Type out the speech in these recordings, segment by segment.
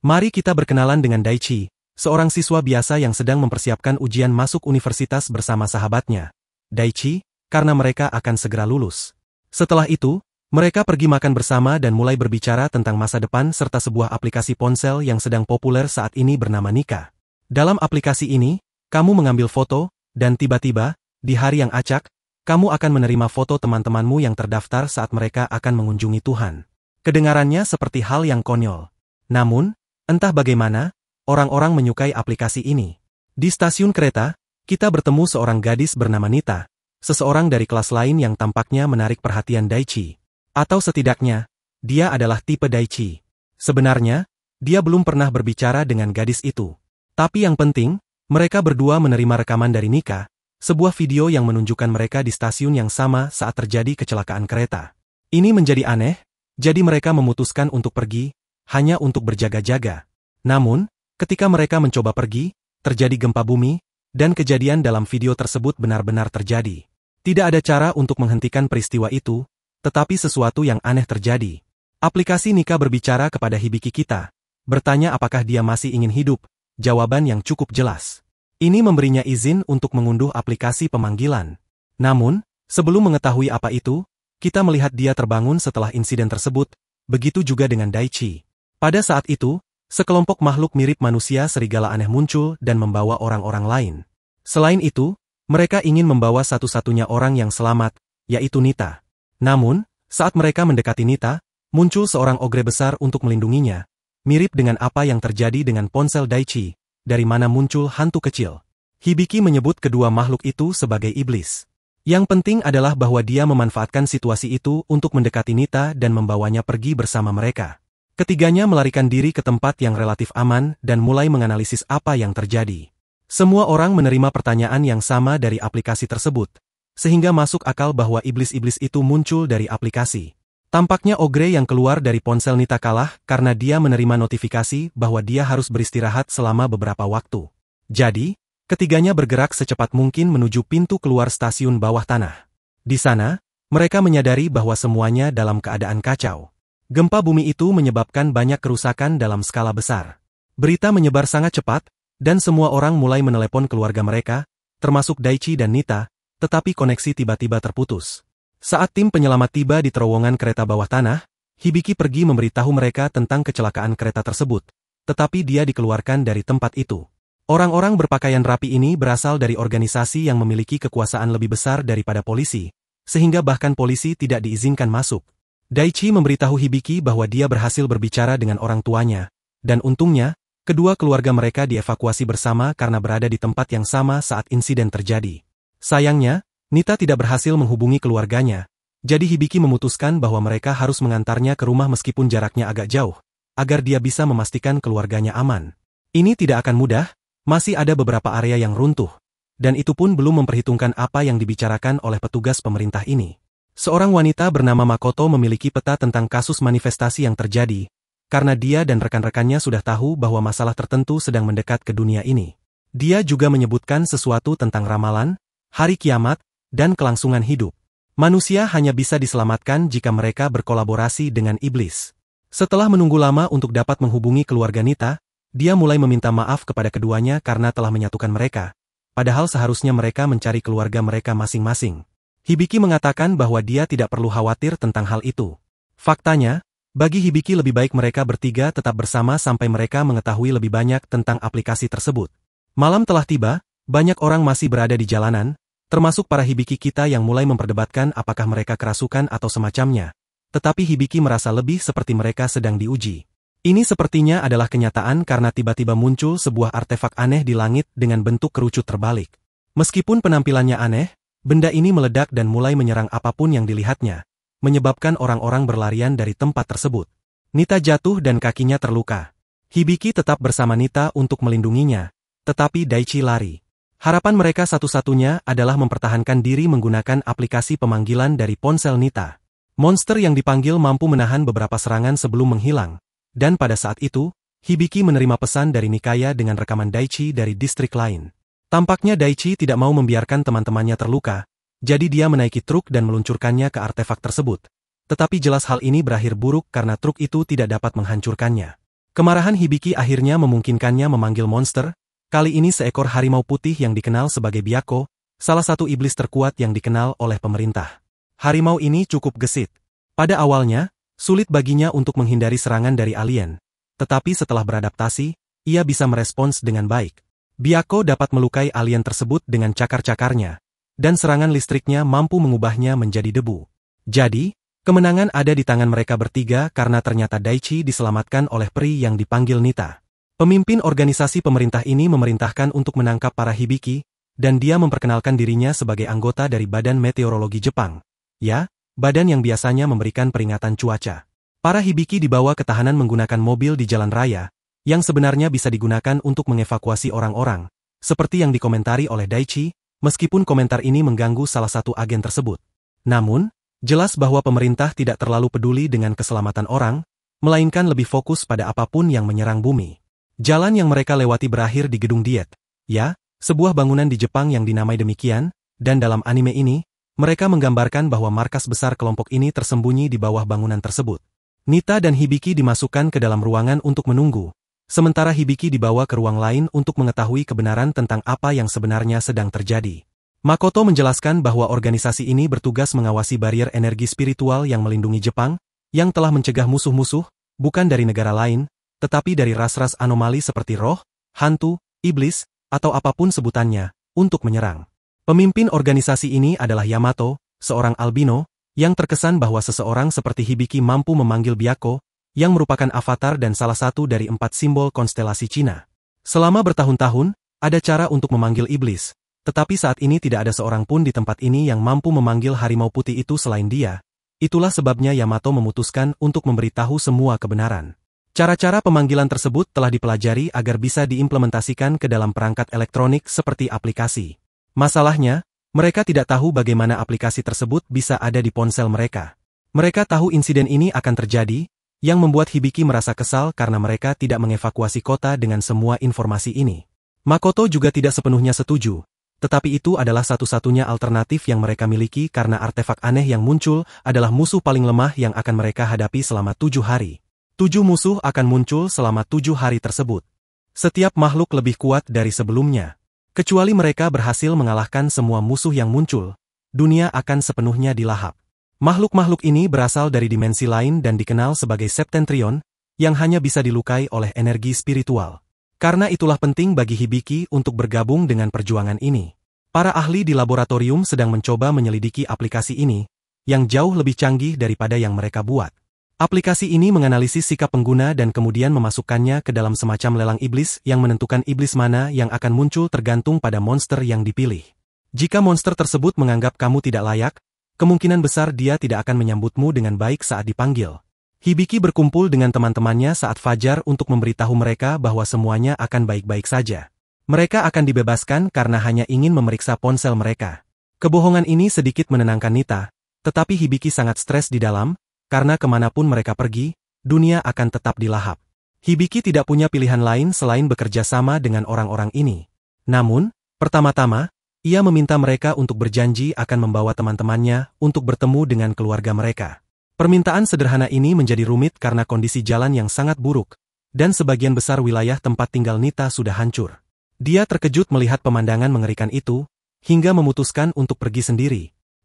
Mari kita berkenalan dengan Daichi, seorang siswa biasa yang sedang mempersiapkan ujian masuk universitas bersama sahabatnya. Daichi, karena mereka akan segera lulus. Setelah itu, mereka pergi makan bersama dan mulai berbicara tentang masa depan serta sebuah aplikasi ponsel yang sedang populer saat ini bernama Nika. Dalam aplikasi ini, kamu mengambil foto, dan tiba-tiba, di hari yang acak, kamu akan menerima foto teman-temanmu yang terdaftar saat mereka akan mengunjungi Tuhan. Kedengarannya seperti hal yang konyol. Namun, entah bagaimana, orang-orang menyukai aplikasi ini. Di stasiun kereta, kita bertemu seorang gadis bernama Nita, seseorang dari kelas lain yang tampaknya menarik perhatian Daichi. Atau setidaknya, dia adalah tipe Daichi. Sebenarnya, dia belum pernah berbicara dengan gadis itu. Tapi yang penting, mereka berdua menerima rekaman dari Nika, sebuah video yang menunjukkan mereka di stasiun yang sama saat terjadi kecelakaan kereta. Ini menjadi aneh, jadi mereka memutuskan untuk pergi, hanya untuk berjaga-jaga. Namun, ketika mereka mencoba pergi, terjadi gempa bumi, dan kejadian dalam video tersebut benar-benar terjadi. Tidak ada cara untuk menghentikan peristiwa itu, tetapi sesuatu yang aneh terjadi. Aplikasi Nika berbicara kepada Hibiki kita, bertanya apakah dia masih ingin hidup, jawaban yang cukup jelas. Ini memberinya izin untuk mengunduh aplikasi pemanggilan. Namun, sebelum mengetahui apa itu, kita melihat dia terbangun setelah insiden tersebut, begitu juga dengan Daichi. Pada saat itu, sekelompok makhluk mirip manusia serigala aneh muncul dan membawa orang-orang lain. Selain itu, mereka ingin membawa satu-satunya orang yang selamat, yaitu Nita. Namun, saat mereka mendekati Nita, muncul seorang ogre besar untuk melindunginya, mirip dengan apa yang terjadi dengan ponsel Daichi, dari mana muncul hantu kecil. Hibiki menyebut kedua makhluk itu sebagai iblis. Yang penting adalah bahwa dia memanfaatkan situasi itu untuk mendekati Nita dan membawanya pergi bersama mereka. Ketiganya melarikan diri ke tempat yang relatif aman dan mulai menganalisis apa yang terjadi. Semua orang menerima pertanyaan yang sama dari aplikasi tersebut, sehingga masuk akal bahwa iblis-iblis itu muncul dari aplikasi. Tampaknya ogre yang keluar dari ponsel Nita kalah karena dia menerima notifikasi bahwa dia harus beristirahat selama beberapa waktu. Jadi, ketiganya bergerak secepat mungkin menuju pintu keluar stasiun bawah tanah. Di sana, mereka menyadari bahwa semuanya dalam keadaan kacau. Gempa bumi itu menyebabkan banyak kerusakan dalam skala besar. Berita menyebar sangat cepat, dan semua orang mulai menelepon keluarga mereka, termasuk Daichi dan Nita, tetapi koneksi tiba-tiba terputus. Saat tim penyelamat tiba di terowongan kereta bawah tanah, Hibiki pergi memberitahu mereka tentang kecelakaan kereta tersebut, tetapi dia dikeluarkan dari tempat itu. Orang-orang berpakaian rapi ini berasal dari organisasi yang memiliki kekuasaan lebih besar daripada polisi, sehingga bahkan polisi tidak diizinkan masuk. Daichi memberitahu Hibiki bahwa dia berhasil berbicara dengan orang tuanya, dan untungnya, kedua keluarga mereka dievakuasi bersama karena berada di tempat yang sama saat insiden terjadi. Sayangnya, Nita tidak berhasil menghubungi keluarganya, jadi Hibiki memutuskan bahwa mereka harus mengantarnya ke rumah meskipun jaraknya agak jauh, agar dia bisa memastikan keluarganya aman. Ini tidak akan mudah, masih ada beberapa area yang runtuh, dan itu pun belum memperhitungkan apa yang dibicarakan oleh petugas pemerintah ini. Seorang wanita bernama Makoto memiliki peta tentang kasus manifestasi yang terjadi, karena dia dan rekan-rekannya sudah tahu bahwa masalah tertentu sedang mendekat ke dunia ini. Dia juga menyebutkan sesuatu tentang ramalan, hari kiamat, dan kelangsungan hidup. Manusia hanya bisa diselamatkan jika mereka berkolaborasi dengan iblis. Setelah menunggu lama untuk dapat menghubungi keluarga Nita, dia mulai meminta maaf kepada keduanya karena telah menyatukan mereka, padahal seharusnya mereka mencari keluarga mereka masing-masing. Hibiki mengatakan bahwa dia tidak perlu khawatir tentang hal itu. Faktanya, bagi Hibiki lebih baik mereka bertiga tetap bersama sampai mereka mengetahui lebih banyak tentang aplikasi tersebut. Malam telah tiba, banyak orang masih berada di jalanan, termasuk para Hibiki kita yang mulai memperdebatkan apakah mereka kerasukan atau semacamnya. Tetapi Hibiki merasa lebih seperti mereka sedang diuji. Ini sepertinya adalah kenyataan karena tiba-tiba muncul sebuah artefak aneh di langit dengan bentuk kerucut terbalik. Meskipun penampilannya aneh, benda ini meledak dan mulai menyerang apapun yang dilihatnya, menyebabkan orang-orang berlarian dari tempat tersebut. Nita jatuh dan kakinya terluka. Hibiki tetap bersama Nita untuk melindunginya, tetapi Daichi lari. Harapan mereka satu-satunya adalah mempertahankan diri menggunakan aplikasi pemanggilan dari ponsel Nita. Monster yang dipanggil mampu menahan beberapa serangan sebelum menghilang, dan pada saat itu, Hibiki menerima pesan dari Nikaya dengan rekaman Daichi dari distrik lain. Tampaknya Daichi tidak mau membiarkan teman-temannya terluka, jadi dia menaiki truk dan meluncurkannya ke artefak tersebut. Tetapi jelas hal ini berakhir buruk karena truk itu tidak dapat menghancurkannya. Kemarahan Hibiki akhirnya memungkinkannya memanggil monster, kali ini seekor harimau putih yang dikenal sebagai Byakko, salah satu iblis terkuat yang dikenal oleh pemerintah. Harimau ini cukup gesit. Pada awalnya, sulit baginya untuk menghindari serangan dari alien. Tetapi setelah beradaptasi, ia bisa merespons dengan baik. Byakko dapat melukai alien tersebut dengan cakar-cakarnya, dan serangan listriknya mampu mengubahnya menjadi debu. Jadi, kemenangan ada di tangan mereka bertiga karena ternyata Daichi diselamatkan oleh peri yang dipanggil Nita. Pemimpin organisasi pemerintah ini memerintahkan untuk menangkap para Hibiki, dan dia memperkenalkan dirinya sebagai anggota dari Badan Meteorologi Jepang. Ya, badan yang biasanya memberikan peringatan cuaca. Para Hibiki dibawa ke tahanan menggunakan mobil di jalan raya, yang sebenarnya bisa digunakan untuk mengevakuasi orang-orang, seperti yang dikomentari oleh Daichi, meskipun komentar ini mengganggu salah satu agen tersebut. Namun, jelas bahwa pemerintah tidak terlalu peduli dengan keselamatan orang, melainkan lebih fokus pada apapun yang menyerang bumi. Jalan yang mereka lewati berakhir di gedung diet. Ya, sebuah bangunan di Jepang yang dinamai demikian, dan dalam anime ini, mereka menggambarkan bahwa markas besar kelompok ini tersembunyi di bawah bangunan tersebut. Nita dan Hibiki dimasukkan ke dalam ruangan untuk menunggu, sementara Hibiki dibawa ke ruang lain untuk mengetahui kebenaran tentang apa yang sebenarnya sedang terjadi. Makoto menjelaskan bahwa organisasi ini bertugas mengawasi barier energi spiritual yang melindungi Jepang, yang telah mencegah musuh-musuh, bukan dari negara lain, tetapi dari ras-ras anomali seperti roh, hantu, iblis, atau apapun sebutannya, untuk menyerang. Pemimpin organisasi ini adalah Yamato, seorang albino, yang terkesan bahwa seseorang seperti Hibiki mampu memanggil Byakko, yang merupakan avatar dan salah satu dari 4 simbol konstelasi Cina. Selama bertahun-tahun, ada cara untuk memanggil iblis, tetapi saat ini tidak ada seorang pun di tempat ini yang mampu memanggil harimau putih itu selain dia. Itulah sebabnya Yamato memutuskan untuk memberitahu semua kebenaran. Cara-cara pemanggilan tersebut telah dipelajari agar bisa diimplementasikan ke dalam perangkat elektronik seperti aplikasi. Masalahnya, mereka tidak tahu bagaimana aplikasi tersebut bisa ada di ponsel mereka. Mereka tahu insiden ini akan terjadi, yang membuat Hibiki merasa kesal karena mereka tidak mengevakuasi kota dengan semua informasi ini. Makoto juga tidak sepenuhnya setuju, tetapi itu adalah satu-satunya alternatif yang mereka miliki karena artefak aneh yang muncul adalah musuh paling lemah yang akan mereka hadapi selama 7 hari. 7 musuh akan muncul selama 7 hari tersebut. Setiap makhluk lebih kuat dari sebelumnya. Kecuali mereka berhasil mengalahkan semua musuh yang muncul, dunia akan sepenuhnya dilahap. Makhluk-makhluk ini berasal dari dimensi lain dan dikenal sebagai Septentrion, yang hanya bisa dilukai oleh energi spiritual. Karena itulah penting bagi Hibiki untuk bergabung dengan perjuangan ini. Para ahli di laboratorium sedang mencoba menyelidiki aplikasi ini, yang jauh lebih canggih daripada yang mereka buat. Aplikasi ini menganalisis sikap pengguna dan kemudian memasukkannya ke dalam semacam lelang iblis yang menentukan iblis mana yang akan muncul tergantung pada monster yang dipilih. Jika monster tersebut menganggap kamu tidak layak, kemungkinan besar dia tidak akan menyambutmu dengan baik saat dipanggil. Hibiki berkumpul dengan teman-temannya saat fajar untuk memberitahu mereka bahwa semuanya akan baik-baik saja. Mereka akan dibebaskan karena hanya ingin memeriksa ponsel mereka. Kebohongan ini sedikit menenangkan Nita, tetapi Hibiki sangat stres di dalam, karena kemanapun mereka pergi, dunia akan tetap dilahap. Hibiki tidak punya pilihan lain selain bekerja sama dengan orang-orang ini. Namun, pertama-tama, ia meminta mereka untuk berjanji akan membawa teman-temannya untuk bertemu dengan keluarga mereka. Permintaan sederhana ini menjadi rumit karena kondisi jalan yang sangat buruk, dan sebagian besar wilayah tempat tinggal Nita sudah hancur. Dia terkejut melihat pemandangan mengerikan itu, hingga memutuskan untuk pergi sendiri.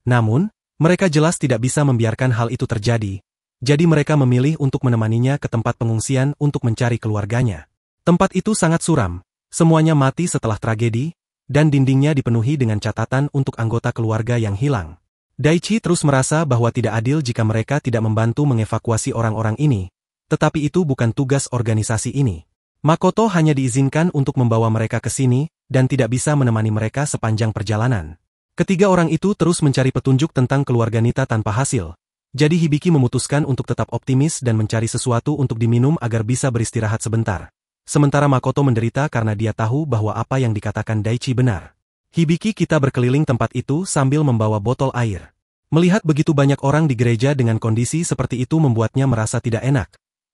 Namun, mereka jelas tidak bisa membiarkan hal itu terjadi, jadi mereka memilih untuk menemaninya ke tempat pengungsian untuk mencari keluarganya. Tempat itu sangat suram, semuanya mati setelah tragedi, dan dindingnya dipenuhi dengan catatan untuk anggota keluarga yang hilang. Daichi terus merasa bahwa tidak adil jika mereka tidak membantu mengevakuasi orang-orang ini, tetapi itu bukan tugas organisasi ini. Makoto hanya diizinkan untuk membawa mereka ke sini, dan tidak bisa menemani mereka sepanjang perjalanan. Ketiga orang itu terus mencari petunjuk tentang keluarga Nita tanpa hasil. Jadi Hibiki memutuskan untuk tetap optimis dan mencari sesuatu untuk diminum agar bisa beristirahat sebentar. Sementara Makoto menderita karena dia tahu bahwa apa yang dikatakan Daichi benar. Hibiki kita berkeliling tempat itu sambil membawa botol air. Melihat begitu banyak orang di gereja dengan kondisi seperti itu membuatnya merasa tidak enak.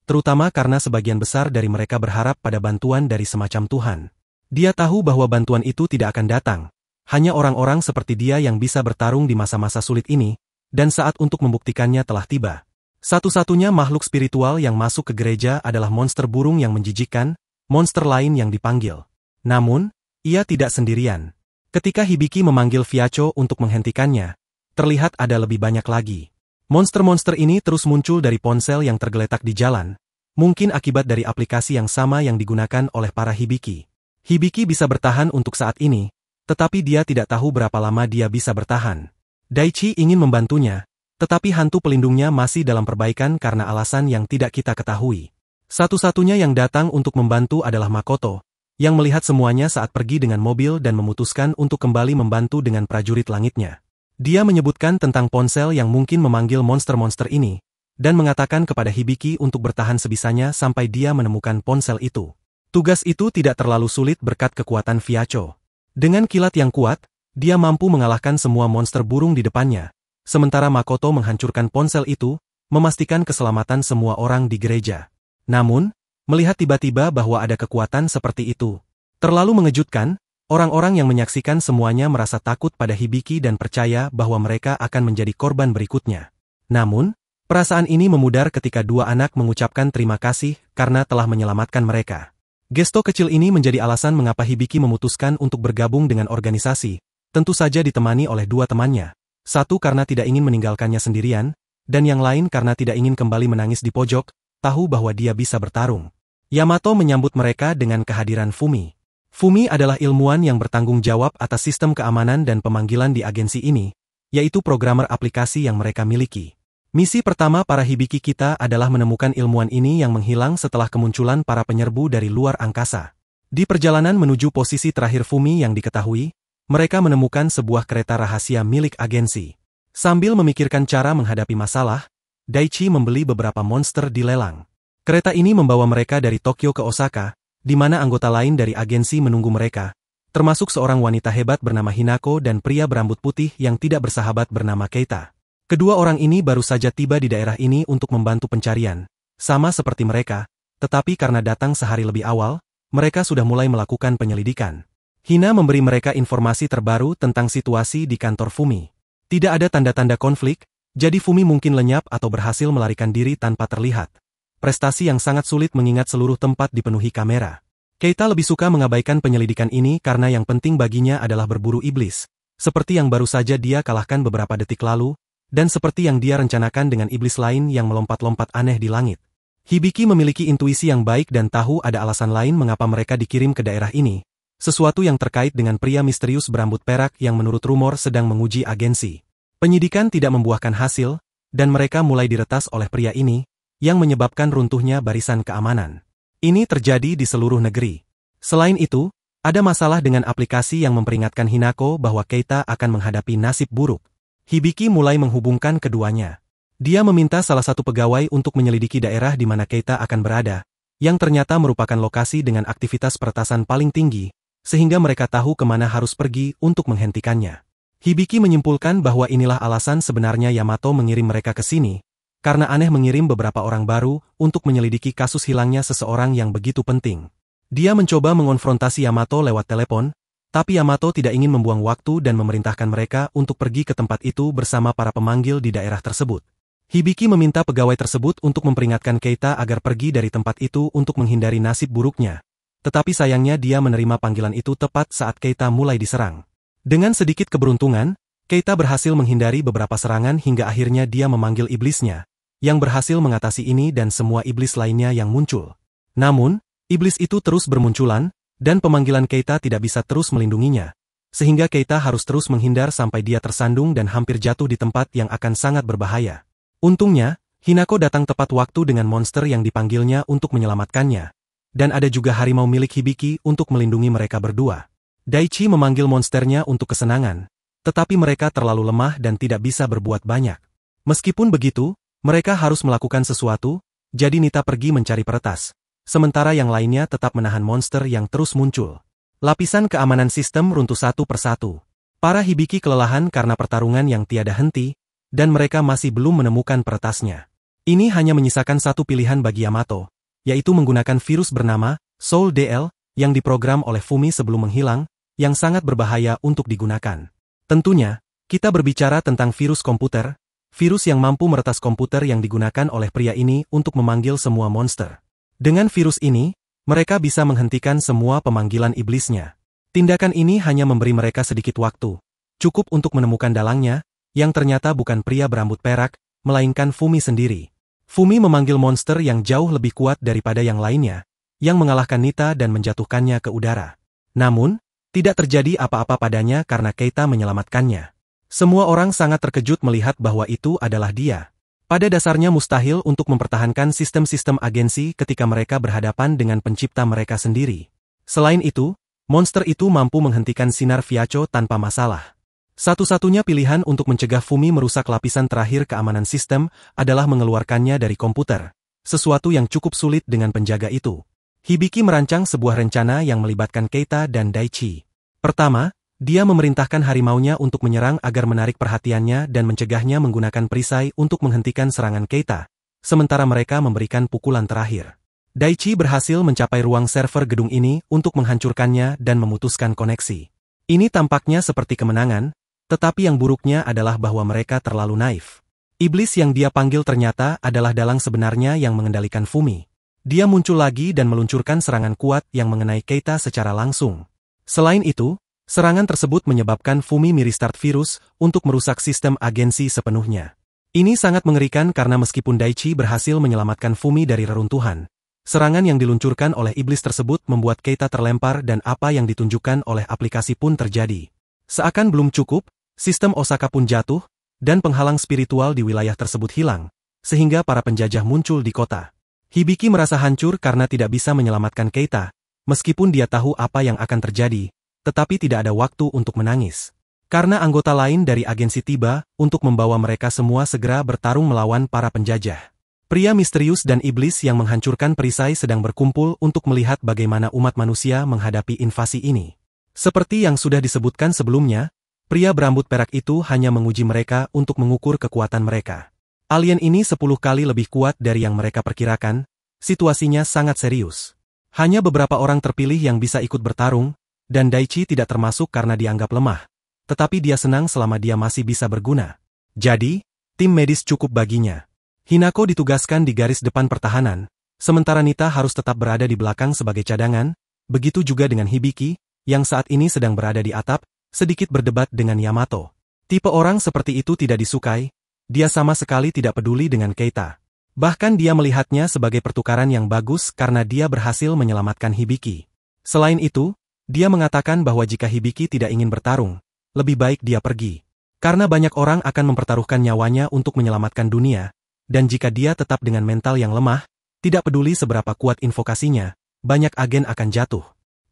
Terutama karena sebagian besar dari mereka berharap pada bantuan dari semacam Tuhan. Dia tahu bahwa bantuan itu tidak akan datang. Hanya orang-orang seperti dia yang bisa bertarung di masa-masa sulit ini, dan saat untuk membuktikannya telah tiba. Satu-satunya makhluk spiritual yang masuk ke gereja adalah monster burung yang menjijikkan, monster lain yang dipanggil. Namun, ia tidak sendirian. Ketika Hibiki memanggil Fiacho untuk menghentikannya, terlihat ada lebih banyak lagi. Monster-monster ini terus muncul dari ponsel yang tergeletak di jalan, mungkin akibat dari aplikasi yang sama yang digunakan oleh para Hibiki. Hibiki bisa bertahan untuk saat ini, tetapi dia tidak tahu berapa lama dia bisa bertahan. Daichi ingin membantunya, tetapi hantu pelindungnya masih dalam perbaikan karena alasan yang tidak kita ketahui. Satu-satunya yang datang untuk membantu adalah Makoto, yang melihat semuanya saat pergi dengan mobil dan memutuskan untuk kembali membantu dengan prajurit langitnya. Dia menyebutkan tentang ponsel yang mungkin memanggil monster-monster ini, dan mengatakan kepada Hibiki untuk bertahan sebisanya sampai dia menemukan ponsel itu. Tugas itu tidak terlalu sulit berkat kekuatan Fiacho. Dengan kilat yang kuat, dia mampu mengalahkan semua monster burung di depannya. Sementara Makoto menghancurkan ponsel itu, memastikan keselamatan semua orang di gereja. Namun, melihat tiba-tiba bahwa ada kekuatan seperti itu, terlalu mengejutkan, orang-orang yang menyaksikan semuanya merasa takut pada Hibiki dan percaya bahwa mereka akan menjadi korban berikutnya. Namun, perasaan ini memudar ketika dua anak mengucapkan terima kasih karena telah menyelamatkan mereka. Gesto kecil ini menjadi alasan mengapa Hibiki memutuskan untuk bergabung dengan organisasi, tentu saja ditemani oleh dua temannya. Satu karena tidak ingin meninggalkannya sendirian, dan yang lain karena tidak ingin kembali menangis di pojok, tahu bahwa dia bisa bertarung. Yamato menyambut mereka dengan kehadiran Fumi. Fumi adalah ilmuwan yang bertanggung jawab atas sistem keamanan dan pemanggilan di agensi ini, yaitu programmer aplikasi yang mereka miliki. Misi pertama para Hibiki kita adalah menemukan ilmuwan ini yang menghilang setelah kemunculan para penyerbu dari luar angkasa. Di perjalanan menuju posisi terakhir Fumi yang diketahui, mereka menemukan sebuah kereta rahasia milik agensi. Sambil memikirkan cara menghadapi masalah, Daichi membeli beberapa monster di lelang. Kereta ini membawa mereka dari Tokyo ke Osaka, di mana anggota lain dari agensi menunggu mereka, termasuk seorang wanita hebat bernama Hinako dan pria berambut putih yang tidak bersahabat bernama Keita. Kedua orang ini baru saja tiba di daerah ini untuk membantu pencarian, sama seperti mereka, tetapi karena datang sehari lebih awal, mereka sudah mulai melakukan penyelidikan. Hina memberi mereka informasi terbaru tentang situasi di kantor Fumi. Tidak ada tanda-tanda konflik, jadi Fumi mungkin lenyap atau berhasil melarikan diri tanpa terlihat. Prestasi yang sangat sulit mengingat seluruh tempat dipenuhi kamera. Keita lebih suka mengabaikan penyelidikan ini karena yang penting baginya adalah berburu iblis, seperti yang baru saja dia kalahkan beberapa detik lalu, dan seperti yang dia rencanakan dengan iblis lain yang melompat-lompat aneh di langit. Hibiki memiliki intuisi yang baik dan tahu ada alasan lain mengapa mereka dikirim ke daerah ini. Sesuatu yang terkait dengan pria misterius berambut perak yang menurut rumor sedang menguji agensi. Penyidikan tidak membuahkan hasil, dan mereka mulai diretas oleh pria ini, yang menyebabkan runtuhnya barisan keamanan. Ini terjadi di seluruh negeri. Selain itu, ada masalah dengan aplikasi yang memperingatkan Hinako bahwa Keita akan menghadapi nasib buruk. Hibiki mulai menghubungkan keduanya. Dia meminta salah satu pegawai untuk menyelidiki daerah di mana Keita akan berada, yang ternyata merupakan lokasi dengan aktivitas peretasan paling tinggi, sehingga mereka tahu kemana harus pergi untuk menghentikannya. Hibiki menyimpulkan bahwa inilah alasan sebenarnya Yamato mengirim mereka ke sini, karena aneh mengirim beberapa orang baru untuk menyelidiki kasus hilangnya seseorang yang begitu penting. Dia mencoba mengonfrontasi Yamato lewat telepon, tapi Yamato tidak ingin membuang waktu dan memerintahkan mereka untuk pergi ke tempat itu bersama para pemanggil di daerah tersebut. Hibiki meminta pegawai tersebut untuk memperingatkan Keita agar pergi dari tempat itu untuk menghindari nasib buruknya. Tetapi sayangnya dia menerima panggilan itu tepat saat Keita mulai diserang. Dengan sedikit keberuntungan, Keita berhasil menghindari beberapa serangan hingga akhirnya dia memanggil iblisnya, yang berhasil mengatasi ini dan semua iblis lainnya yang muncul. Namun, iblis itu terus bermunculan, dan pemanggilan Keita tidak bisa terus melindunginya, sehingga Keita harus terus menghindar sampai dia tersandung dan hampir jatuh di tempat yang akan sangat berbahaya. Untungnya, Hinako datang tepat waktu dengan monster yang dipanggilnya untuk menyelamatkannya. Dan ada juga harimau milik Hibiki untuk melindungi mereka berdua. Daichi memanggil monsternya untuk kesenangan, tetapi mereka terlalu lemah dan tidak bisa berbuat banyak. Meskipun begitu, mereka harus melakukan sesuatu, jadi Nita pergi mencari peretas, sementara yang lainnya tetap menahan monster yang terus muncul. Lapisan keamanan sistem runtuh satu persatu. Para Hibiki kelelahan karena pertarungan yang tiada henti, dan mereka masih belum menemukan peretasnya. Ini hanya menyisakan satu pilihan bagi Yamato, yaitu menggunakan virus bernama Soul DL yang diprogram oleh Fumi sebelum menghilang, yang sangat berbahaya untuk digunakan. Tentunya, kita berbicara tentang virus komputer, virus yang mampu meretas komputer yang digunakan oleh pria ini untuk memanggil semua monster. Dengan virus ini, mereka bisa menghentikan semua pemanggilan iblisnya. Tindakan ini hanya memberi mereka sedikit waktu, cukup untuk menemukan dalangnya, yang ternyata bukan pria berambut perak, melainkan Fumi sendiri. Fumi memanggil monster yang jauh lebih kuat daripada yang lainnya, yang mengalahkan Nita dan menjatuhkannya ke udara. Namun, tidak terjadi apa-apa padanya karena Keita menyelamatkannya. Semua orang sangat terkejut melihat bahwa itu adalah dia. Pada dasarnya mustahil untuk mempertahankan sistem-sistem agensi ketika mereka berhadapan dengan pencipta mereka sendiri. Selain itu, monster itu mampu menghentikan sinar Viaco tanpa masalah. Satu-satunya pilihan untuk mencegah Fumi merusak lapisan terakhir keamanan sistem adalah mengeluarkannya dari komputer, sesuatu yang cukup sulit dengan penjaga itu. Hibiki merancang sebuah rencana yang melibatkan Keita dan Daichi. Pertama, dia memerintahkan harimaunya untuk menyerang agar menarik perhatiannya dan mencegahnya menggunakan perisai untuk menghentikan serangan Keita, sementara mereka memberikan pukulan terakhir. Daichi berhasil mencapai ruang server gedung ini untuk menghancurkannya dan memutuskan koneksi. Ini tampaknya seperti kemenangan, tetapi yang buruknya adalah bahwa mereka terlalu naif. Iblis yang dia panggil ternyata adalah dalang sebenarnya yang mengendalikan Fumi. Dia muncul lagi dan meluncurkan serangan kuat yang mengenai Keita secara langsung. Selain itu, serangan tersebut menyebabkan Fumi merestart virus untuk merusak sistem agensi sepenuhnya. Ini sangat mengerikan karena meskipun Daichi berhasil menyelamatkan Fumi dari reruntuhan, serangan yang diluncurkan oleh iblis tersebut membuat Keita terlempar dan apa yang ditunjukkan oleh aplikasi pun terjadi. Seakan belum cukup, sistem Osaka pun jatuh, dan penghalang spiritual di wilayah tersebut hilang, sehingga para penjajah muncul di kota. Hibiki merasa hancur karena tidak bisa menyelamatkan Keita, meskipun dia tahu apa yang akan terjadi, tetapi tidak ada waktu untuk menangis. Karena anggota lain dari agensi tiba untuk membawa mereka semua segera bertarung melawan para penjajah. Pria misterius dan iblis yang menghancurkan perisai sedang berkumpul untuk melihat bagaimana umat manusia menghadapi invasi ini. Seperti yang sudah disebutkan sebelumnya, pria berambut perak itu hanya menguji mereka untuk mengukur kekuatan mereka. Alien ini 10 kali lebih kuat dari yang mereka perkirakan, situasinya sangat serius. Hanya beberapa orang terpilih yang bisa ikut bertarung, dan Daichi tidak termasuk karena dianggap lemah, tetapi dia senang selama dia masih bisa berguna. Jadi, tim medis cukup baginya. Hinako ditugaskan di garis depan pertahanan, sementara Nita harus tetap berada di belakang sebagai cadangan, begitu juga dengan Hibiki, yang saat ini sedang berada di atap, sedikit berdebat dengan Yamato. Tipe orang seperti itu tidak disukai, dia sama sekali tidak peduli dengan Keita. Bahkan dia melihatnya sebagai pertukaran yang bagus karena dia berhasil menyelamatkan Hibiki. Selain itu, dia mengatakan bahwa jika Hibiki tidak ingin bertarung, lebih baik dia pergi. Karena banyak orang akan mempertaruhkan nyawanya untuk menyelamatkan dunia, dan jika dia tetap dengan mental yang lemah, tidak peduli seberapa kuat invokasinya, banyak agen akan jatuh.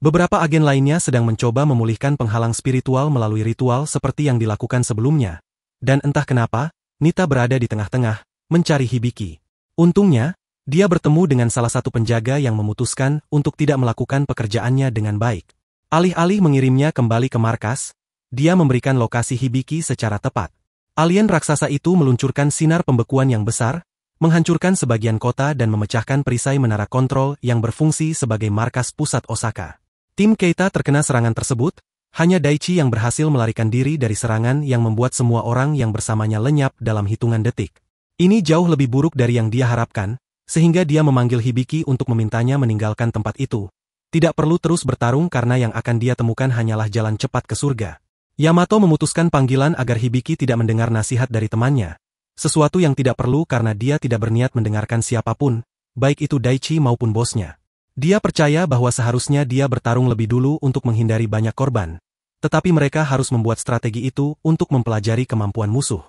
Beberapa agen lainnya sedang mencoba memulihkan penghalang spiritual melalui ritual seperti yang dilakukan sebelumnya. Dan entah kenapa, Nita berada di tengah-tengah, mencari Hibiki. Untungnya, dia bertemu dengan salah satu penjaga yang memutuskan untuk tidak melakukan pekerjaannya dengan baik. Alih-alih mengirimnya kembali ke markas, dia memberikan lokasi Hibiki secara tepat. Alien raksasa itu meluncurkan sinar pembekuan yang besar, menghancurkan sebagian kota dan memecahkan perisai menara kontrol yang berfungsi sebagai markas pusat Osaka. Tim Keita terkena serangan tersebut, hanya Daichi yang berhasil melarikan diri dari serangan yang membuat semua orang yang bersamanya lenyap dalam hitungan detik. Ini jauh lebih buruk dari yang dia harapkan, sehingga dia memanggil Hibiki untuk memintanya meninggalkan tempat itu. Tidak perlu terus bertarung karena yang akan dia temukan hanyalah jalan cepat ke surga. Yamato memutuskan panggilan agar Hibiki tidak mendengar nasihat dari temannya, sesuatu yang tidak perlu karena dia tidak berniat mendengarkan siapapun, baik itu Daichi maupun bosnya. Dia percaya bahwa seharusnya dia bertarung lebih dulu untuk menghindari banyak korban. Tetapi mereka harus membuat strategi itu untuk mempelajari kemampuan musuh.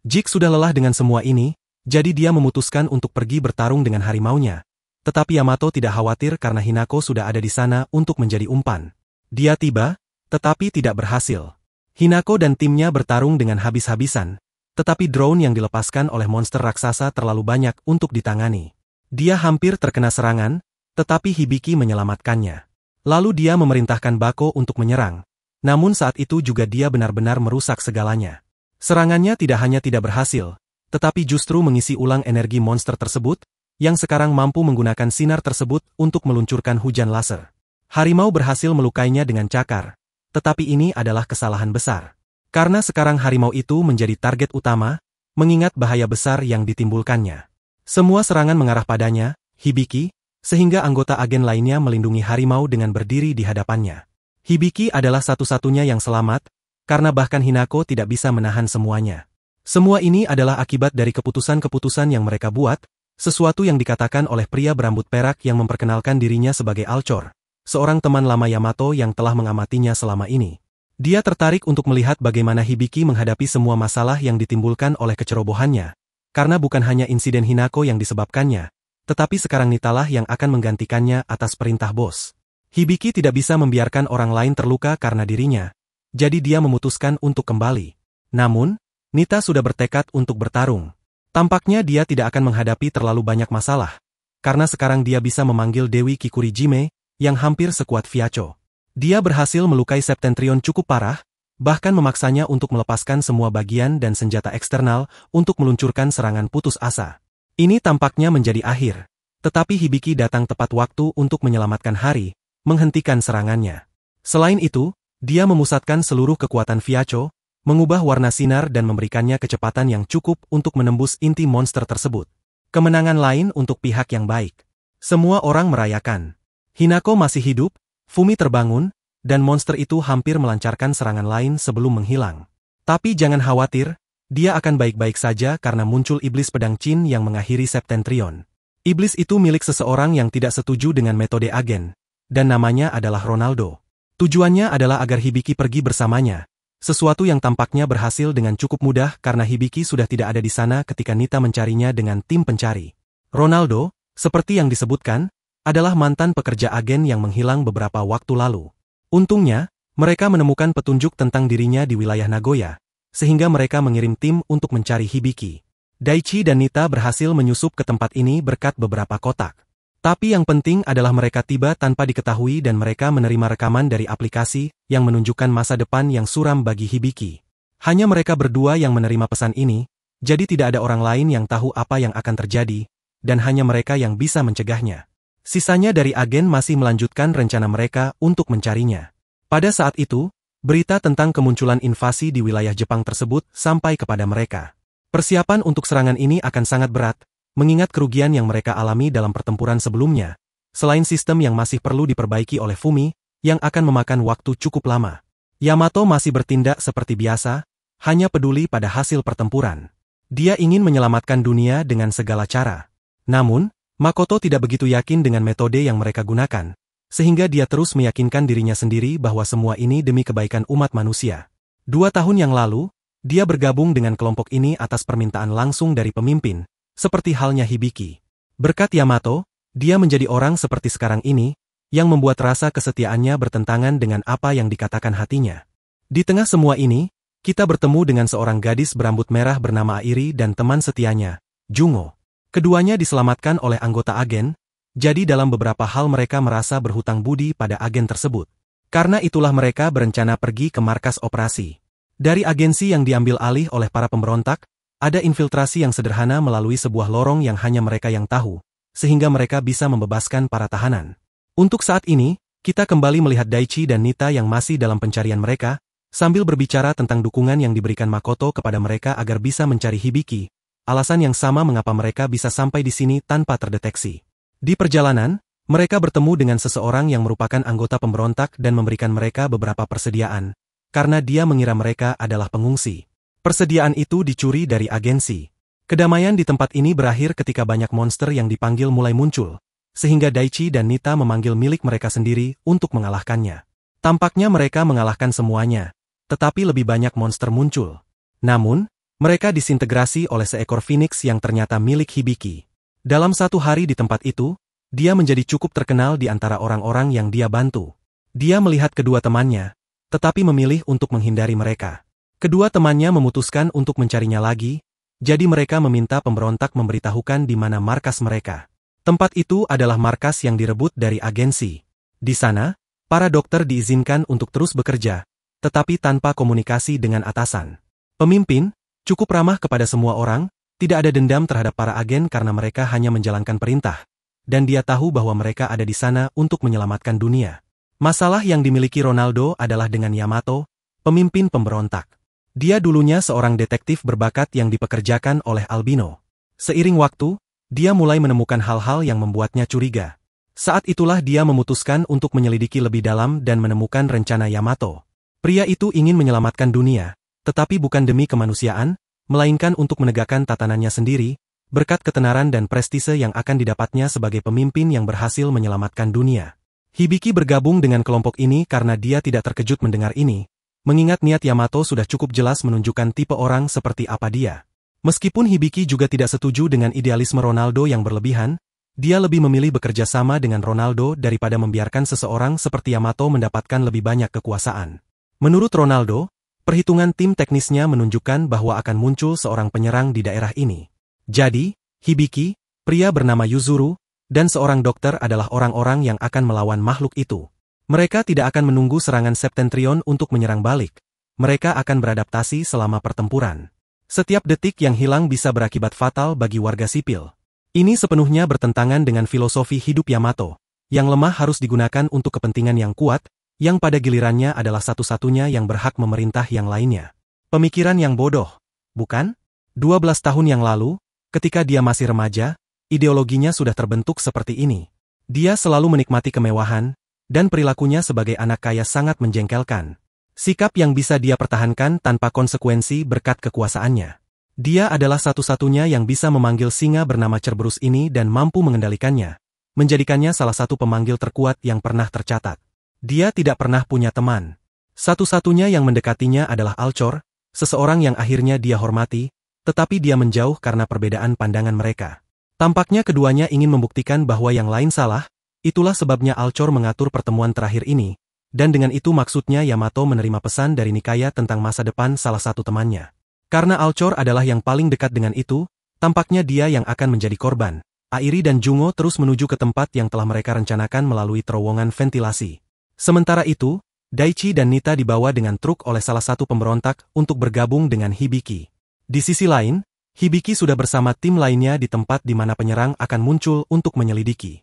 Jik sudah lelah dengan semua ini, jadi dia memutuskan untuk pergi bertarung dengan harimaunya. Tetapi Yamato tidak khawatir karena Hinako sudah ada di sana untuk menjadi umpan. Dia tiba, tetapi tidak berhasil. Hinako dan timnya bertarung dengan habis-habisan, tetapi drone yang dilepaskan oleh monster raksasa terlalu banyak untuk ditangani. Dia hampir terkena serangan, tetapi Hibiki menyelamatkannya. Lalu dia memerintahkan Bako untuk menyerang. Namun saat itu juga dia benar-benar merusak segalanya. Serangannya tidak hanya tidak berhasil, tetapi justru mengisi ulang energi monster tersebut, yang sekarang mampu menggunakan sinar tersebut untuk meluncurkan hujan laser. Harimau berhasil melukainya dengan cakar, tetapi ini adalah kesalahan besar. Karena sekarang harimau itu menjadi target utama, mengingat bahaya besar yang ditimbulkannya. Semua serangan mengarah padanya, Hibiki, sehingga anggota agen lainnya melindungi harimau dengan berdiri di hadapannya. Hibiki adalah satu-satunya yang selamat, karena bahkan Hinako tidak bisa menahan semuanya. Semua ini adalah akibat dari keputusan-keputusan yang mereka buat, sesuatu yang dikatakan oleh pria berambut perak yang memperkenalkan dirinya sebagai Alcor, seorang teman lama Yamato yang telah mengamatinya selama ini. Dia tertarik untuk melihat bagaimana Hibiki menghadapi semua masalah yang ditimbulkan oleh kecerobohannya, karena bukan hanya insiden Hinako yang disebabkannya, tetapi sekarang Nitalah yang akan menggantikannya atas perintah bos. Hibiki tidak bisa membiarkan orang lain terluka karena dirinya, jadi dia memutuskan untuk kembali. Namun, Nita sudah bertekad untuk bertarung. Tampaknya dia tidak akan menghadapi terlalu banyak masalah, karena sekarang dia bisa memanggil Dewi Kikurijime, yang hampir sekuat Viaco. Dia berhasil melukai Septentrion cukup parah, bahkan memaksanya untuk melepaskan semua bagian dan senjata eksternal untuk meluncurkan serangan putus asa. Ini tampaknya menjadi akhir, tetapi Hibiki datang tepat waktu untuk menyelamatkan hari, menghentikan serangannya. Selain itu, dia memusatkan seluruh kekuatan Viaco, mengubah warna sinar dan memberikannya kecepatan yang cukup untuk menembus inti monster tersebut. Kemenangan lain untuk pihak yang baik. Semua orang merayakan. Hinako masih hidup, Fumi terbangun, dan monster itu hampir melancarkan serangan lain sebelum menghilang. Tapi jangan khawatir, dia akan baik-baik saja karena muncul iblis pedang Chin yang mengakhiri Septentrion. Iblis itu milik seseorang yang tidak setuju dengan metode agen, dan namanya adalah Ronaldo. Tujuannya adalah agar Hibiki pergi bersamanya. Sesuatu yang tampaknya berhasil dengan cukup mudah karena Hibiki sudah tidak ada di sana ketika Nita mencarinya dengan tim pencari. Ronaldo, seperti yang disebutkan, adalah mantan pekerja agen yang menghilang beberapa waktu lalu. Untungnya, mereka menemukan petunjuk tentang dirinya di wilayah Nagoya, sehingga mereka mengirim tim untuk mencari Hibiki. Daichi dan Nita berhasil menyusup ke tempat ini berkat beberapa kotak. Tapi yang penting adalah mereka tiba tanpa diketahui dan mereka menerima rekaman dari aplikasi yang menunjukkan masa depan yang suram bagi Hibiki. Hanya mereka berdua yang menerima pesan ini, jadi tidak ada orang lain yang tahu apa yang akan terjadi, dan hanya mereka yang bisa mencegahnya. Sisanya dari agen masih melanjutkan rencana mereka untuk mencarinya. Pada saat itu, berita tentang kemunculan invasi di wilayah Jepang tersebut sampai kepada mereka. Persiapan untuk serangan ini akan sangat berat, mengingat kerugian yang mereka alami dalam pertempuran sebelumnya, selain sistem yang masih perlu diperbaiki oleh Fumi, yang akan memakan waktu cukup lama. Yamato masih bertindak seperti biasa, hanya peduli pada hasil pertempuran. Dia ingin menyelamatkan dunia dengan segala cara. Namun, Makoto tidak begitu yakin dengan metode yang mereka gunakan, sehingga dia terus meyakinkan dirinya sendiri bahwa semua ini demi kebaikan umat manusia. 2 tahun yang lalu, dia bergabung dengan kelompok ini atas permintaan langsung dari pemimpin, seperti halnya Hibiki. Berkat Yamato, dia menjadi orang seperti sekarang ini, yang membuat rasa kesetiaannya bertentangan dengan apa yang dikatakan hatinya. Di tengah semua ini, kita bertemu dengan seorang gadis berambut merah bernama Airi dan teman setianya, Jungo. Keduanya diselamatkan oleh anggota agen, jadi dalam beberapa hal mereka merasa berhutang budi pada agen tersebut. Karena itulah mereka berencana pergi ke markas operasi. Dari agensi yang diambil alih oleh para pemberontak, ada infiltrasi yang sederhana melalui sebuah lorong yang hanya mereka yang tahu, sehingga mereka bisa membebaskan para tahanan. Untuk saat ini, kita kembali melihat Daichi dan Nita yang masih dalam pencarian mereka, sambil berbicara tentang dukungan yang diberikan Makoto kepada mereka agar bisa mencari Hibiki, alasan yang sama mengapa mereka bisa sampai di sini tanpa terdeteksi. Di perjalanan, mereka bertemu dengan seseorang yang merupakan anggota pemberontak dan memberikan mereka beberapa persediaan, karena dia mengira mereka adalah pengungsi. Persediaan itu dicuri dari agensi. Kedamaian di tempat ini berakhir ketika banyak monster yang dipanggil mulai muncul, sehingga Daichi dan Nita memanggil milik mereka sendiri untuk mengalahkannya. Tampaknya mereka mengalahkan semuanya, tetapi lebih banyak monster muncul. Namun, mereka disintegrasi oleh seekor Phoenix yang ternyata milik Hibiki. Dalam 1 hari di tempat itu, dia menjadi cukup terkenal di antara orang-orang yang dia bantu. Dia melihat kedua temannya, tetapi memilih untuk menghindari mereka. Kedua temannya memutuskan untuk mencarinya lagi, jadi mereka meminta pemberontak memberitahukan di mana markas mereka. Tempat itu adalah markas yang direbut dari agensi. Di sana, para dokter diizinkan untuk terus bekerja, tetapi tanpa komunikasi dengan atasan. Pemimpin, cukup ramah kepada semua orang, tidak ada dendam terhadap para agen karena mereka hanya menjalankan perintah, dan dia tahu bahwa mereka ada di sana untuk menyelamatkan dunia. Masalah yang dimiliki Ronaldo adalah dengan Yamato, pemimpin pemberontak. Dia dulunya seorang detektif berbakat yang dipekerjakan oleh Albino. Seiring waktu, dia mulai menemukan hal-hal yang membuatnya curiga. Saat itulah dia memutuskan untuk menyelidiki lebih dalam dan menemukan rencana Yamato. Pria itu ingin menyelamatkan dunia, tetapi bukan demi kemanusiaan, melainkan untuk menegakkan tatanannya sendiri, berkat ketenaran dan prestise yang akan didapatnya sebagai pemimpin yang berhasil menyelamatkan dunia. Hibiki bergabung dengan kelompok ini karena dia tidak terkejut mendengar ini, mengingat niat Yamato sudah cukup jelas menunjukkan tipe orang seperti apa dia. Meskipun Hibiki juga tidak setuju dengan idealisme Ronaldo yang berlebihan, dia lebih memilih bekerja sama dengan Ronaldo daripada membiarkan seseorang seperti Yamato mendapatkan lebih banyak kekuasaan. Menurut Ronaldo, perhitungan tim teknisnya menunjukkan bahwa akan muncul seorang penyerang di daerah ini. Jadi, Hibiki, pria bernama Yuzuru, dan seorang dokter adalah orang-orang yang akan melawan makhluk itu. Mereka tidak akan menunggu serangan Septentrion untuk menyerang balik. Mereka akan beradaptasi selama pertempuran. Setiap detik yang hilang bisa berakibat fatal bagi warga sipil. Ini sepenuhnya bertentangan dengan filosofi hidup Yamato, yang lemah harus digunakan untuk kepentingan yang kuat, yang pada gilirannya adalah satu-satunya yang berhak memerintah yang lainnya. Pemikiran yang bodoh, bukan? 12 tahun yang lalu, ketika dia masih remaja, ideologinya sudah terbentuk seperti ini. Dia selalu menikmati kemewahan, dan perilakunya sebagai anak kaya sangat menjengkelkan. Sikap yang bisa dia pertahankan tanpa konsekuensi berkat kekuasaannya. Dia adalah satu-satunya yang bisa memanggil singa bernama Cerberus ini dan mampu mengendalikannya, menjadikannya salah satu pemanggil terkuat yang pernah tercatat. Dia tidak pernah punya teman. Satu-satunya yang mendekatinya adalah Alcor, seseorang yang akhirnya dia hormati, tetapi dia menjauh karena perbedaan pandangan mereka. Tampaknya keduanya ingin membuktikan bahwa yang lain salah, itulah sebabnya Alcor mengatur pertemuan terakhir ini, dan dengan itu maksudnya Yamato menerima pesan dari Nikaya tentang masa depan salah satu temannya. Karena Alcor adalah yang paling dekat dengan itu, tampaknya dia yang akan menjadi korban. Airi dan Jungo terus menuju ke tempat yang telah mereka rencanakan melalui terowongan ventilasi. Sementara itu, Daichi dan Nita dibawa dengan truk oleh salah satu pemberontak untuk bergabung dengan Hibiki. Di sisi lain, Hibiki sudah bersama tim lainnya di tempat di mana penyerang akan muncul untuk menyelidiki.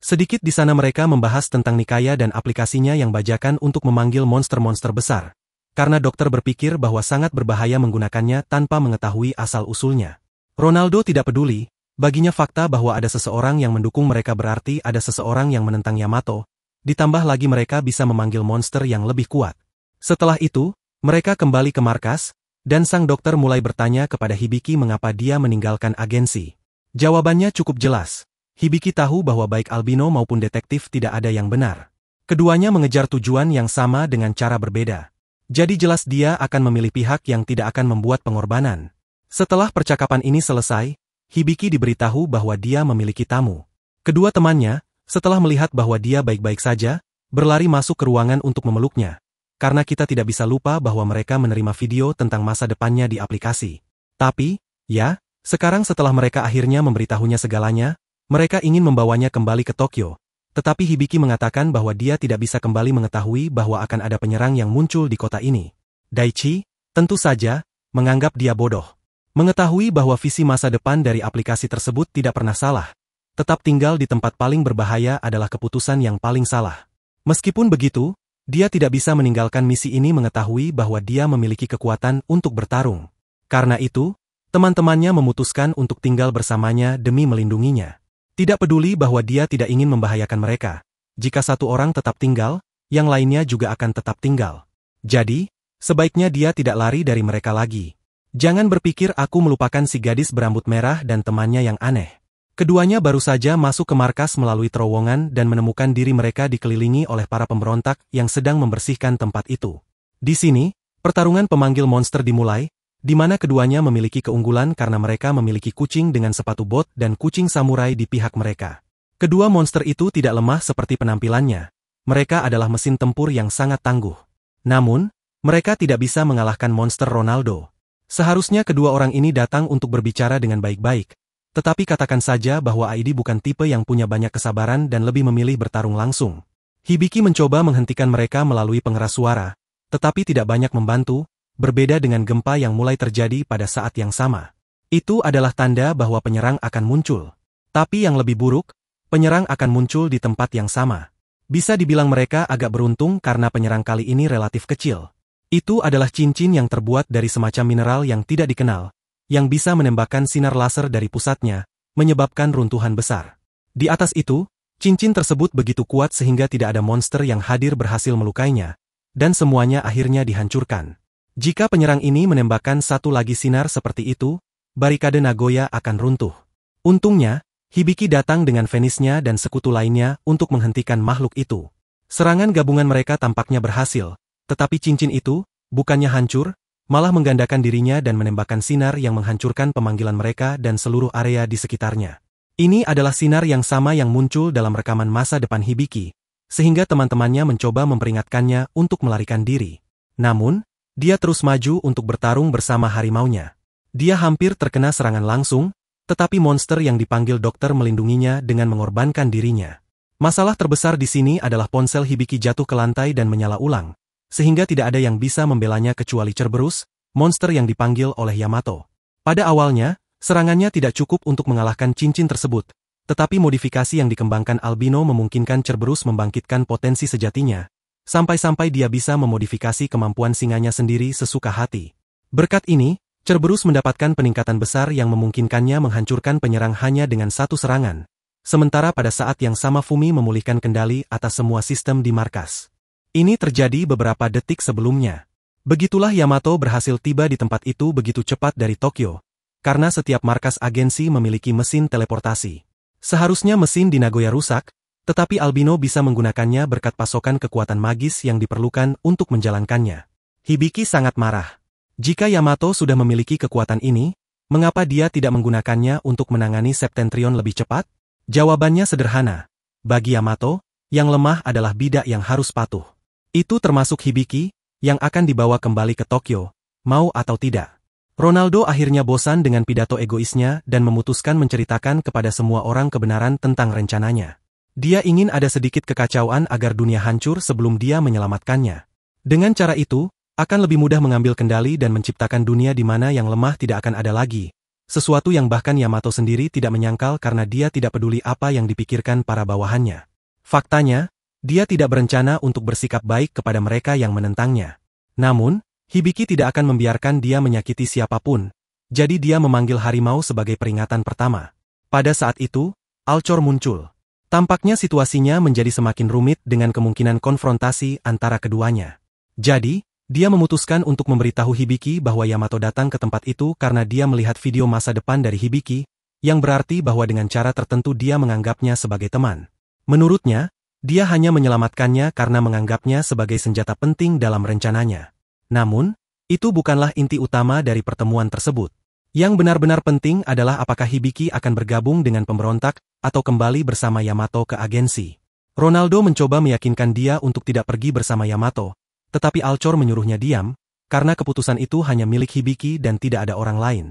Sedikit di sana mereka membahas tentang Nikaya dan aplikasinya yang bajakan untuk memanggil monster-monster besar, karena dokter berpikir bahwa sangat berbahaya menggunakannya tanpa mengetahui asal-usulnya. Ronaldo tidak peduli, baginya fakta bahwa ada seseorang yang mendukung mereka berarti ada seseorang yang menentang Yamato, ditambah lagi mereka bisa memanggil monster yang lebih kuat. Setelah itu, mereka kembali ke markas, dan sang dokter mulai bertanya kepada Hibiki mengapa dia meninggalkan agensi. Jawabannya cukup jelas. Hibiki tahu bahwa baik Albino maupun detektif tidak ada yang benar. Keduanya mengejar tujuan yang sama dengan cara berbeda. Jadi jelas dia akan memilih pihak yang tidak akan membuat pengorbanan. Setelah percakapan ini selesai, Hibiki diberitahu bahwa dia memiliki tamu. Kedua temannya, setelah melihat bahwa dia baik-baik saja, berlari masuk ke ruangan untuk memeluknya. Karena kita tidak bisa lupa bahwa mereka menerima video tentang masa depannya di aplikasi. Tapi, ya, sekarang setelah mereka akhirnya memberitahunya segalanya, mereka ingin membawanya kembali ke Tokyo. Tetapi Hibiki mengatakan bahwa dia tidak bisa kembali mengetahui bahwa akan ada penyerang yang muncul di kota ini. Daichi, tentu saja, menganggap dia bodoh. Mengetahui bahwa visi masa depan dari aplikasi tersebut tidak pernah salah. Tetap tinggal di tempat paling berbahaya adalah keputusan yang paling salah. Meskipun begitu, dia tidak bisa meninggalkan misi ini mengetahui bahwa dia memiliki kekuatan untuk bertarung. Karena itu, teman-temannya memutuskan untuk tinggal bersamanya demi melindunginya. Tidak peduli bahwa dia tidak ingin membahayakan mereka. Jika satu orang tetap tinggal, yang lainnya juga akan tetap tinggal. Jadi, sebaiknya dia tidak lari dari mereka lagi. Jangan berpikir aku melupakan si gadis berambut merah dan temannya yang aneh. Keduanya baru saja masuk ke markas melalui terowongan dan menemukan diri mereka dikelilingi oleh para pemberontak yang sedang membersihkan tempat itu. Di sini, pertarungan pemanggil monster dimulai, di mana keduanya memiliki keunggulan karena mereka memiliki kucing dengan sepatu bot dan kucing samurai di pihak mereka. Kedua monster itu tidak lemah seperti penampilannya. Mereka adalah mesin tempur yang sangat tangguh. Namun, mereka tidak bisa mengalahkan monster Ronaldo. Seharusnya kedua orang ini datang untuk berbicara dengan baik-baik. Tetapi katakan saja bahwa Aidi bukan tipe yang punya banyak kesabaran dan lebih memilih bertarung langsung. Hibiki mencoba menghentikan mereka melalui pengeras suara, tetapi tidak banyak membantu, berbeda dengan gempa yang mulai terjadi pada saat yang sama. Itu adalah tanda bahwa penyerang akan muncul. Tapi yang lebih buruk, penyerang akan muncul di tempat yang sama. Bisa dibilang mereka agak beruntung karena penyerang kali ini relatif kecil. Itu adalah cincin yang terbuat dari semacam mineral yang tidak dikenal, yang bisa menembakkan sinar laser dari pusatnya, menyebabkan runtuhan besar. Di atas itu, cincin tersebut begitu kuat sehingga tidak ada monster yang hadir berhasil melukainya, dan semuanya akhirnya dihancurkan. Jika penyerang ini menembakkan satu lagi sinar seperti itu, barikade Nagoya akan runtuh. Untungnya, Hibiki datang dengan Fenisnya dan sekutu lainnya untuk menghentikan makhluk itu. Serangan gabungan mereka tampaknya berhasil, tetapi cincin itu, bukannya hancur, malah menggandakan dirinya dan menembakkan sinar yang menghancurkan pemanggilan mereka dan seluruh area di sekitarnya. Ini adalah sinar yang sama yang muncul dalam rekaman masa depan Hibiki, sehingga teman-temannya mencoba memperingatkannya untuk melarikan diri. Namun, dia terus maju untuk bertarung bersama harimaunya. Dia hampir terkena serangan langsung, tetapi monster yang dipanggil dokter melindunginya dengan mengorbankan dirinya. Masalah terbesar di sini adalah ponsel Hibiki jatuh ke lantai dan menyala ulang, sehingga tidak ada yang bisa membelanya kecuali Cerberus, monster yang dipanggil oleh Yamato. Pada awalnya, serangannya tidak cukup untuk mengalahkan cincin tersebut, tetapi modifikasi yang dikembangkan Albino memungkinkan Cerberus membangkitkan potensi sejatinya, sampai-sampai dia bisa memodifikasi kemampuan singanya sendiri sesuka hati. Berkat ini, Cerberus mendapatkan peningkatan besar yang memungkinkannya menghancurkan penyerang hanya dengan satu serangan, sementara pada saat yang sama Fumi memulihkan kendali atas semua sistem di markas. Ini terjadi beberapa detik sebelumnya. Begitulah Yamato berhasil tiba di tempat itu begitu cepat dari Tokyo, karena setiap markas agensi memiliki mesin teleportasi. Seharusnya mesin di Nagoya rusak, tetapi Albino bisa menggunakannya berkat pasokan kekuatan magis yang diperlukan untuk menjalankannya. Hibiki sangat marah. Jika Yamato sudah memiliki kekuatan ini, mengapa dia tidak menggunakannya untuk menangani Septentrion lebih cepat? Jawabannya sederhana. Bagi Yamato, yang lemah adalah bidak yang harus patuh. Itu termasuk Hibiki, yang akan dibawa kembali ke Tokyo, mau atau tidak. Ronaldo akhirnya bosan dengan pidato egoisnya dan memutuskan menceritakan kepada semua orang kebenaran tentang rencananya. Dia ingin ada sedikit kekacauan agar dunia hancur sebelum dia menyelamatkannya. Dengan cara itu, akan lebih mudah mengambil kendali dan menciptakan dunia di mana yang lemah tidak akan ada lagi. Sesuatu yang bahkan Yamato sendiri tidak menyangkal karena dia tidak peduli apa yang dipikirkan para bawahannya. Faktanya, dia tidak berencana untuk bersikap baik kepada mereka yang menentangnya. Namun, Hibiki tidak akan membiarkan dia menyakiti siapapun, jadi dia memanggil harimau sebagai peringatan pertama. Pada saat itu, Alcor muncul. Tampaknya situasinya menjadi semakin rumit dengan kemungkinan konfrontasi antara keduanya. Jadi, dia memutuskan untuk memberitahu Hibiki bahwa Yamato datang ke tempat itu karena dia melihat video masa depan dari Hibiki, yang berarti bahwa dengan cara tertentu dia menganggapnya sebagai teman. Menurutnya, dia hanya menyelamatkannya karena menganggapnya sebagai senjata penting dalam rencananya. Namun, itu bukanlah inti utama dari pertemuan tersebut. Yang benar-benar penting adalah apakah Hibiki akan bergabung dengan pemberontak atau kembali bersama Yamato ke agensi. Ronaldo mencoba meyakinkan dia untuk tidak pergi bersama Yamato, tetapi Alcor menyuruhnya diam, karena keputusan itu hanya milik Hibiki dan tidak ada orang lain.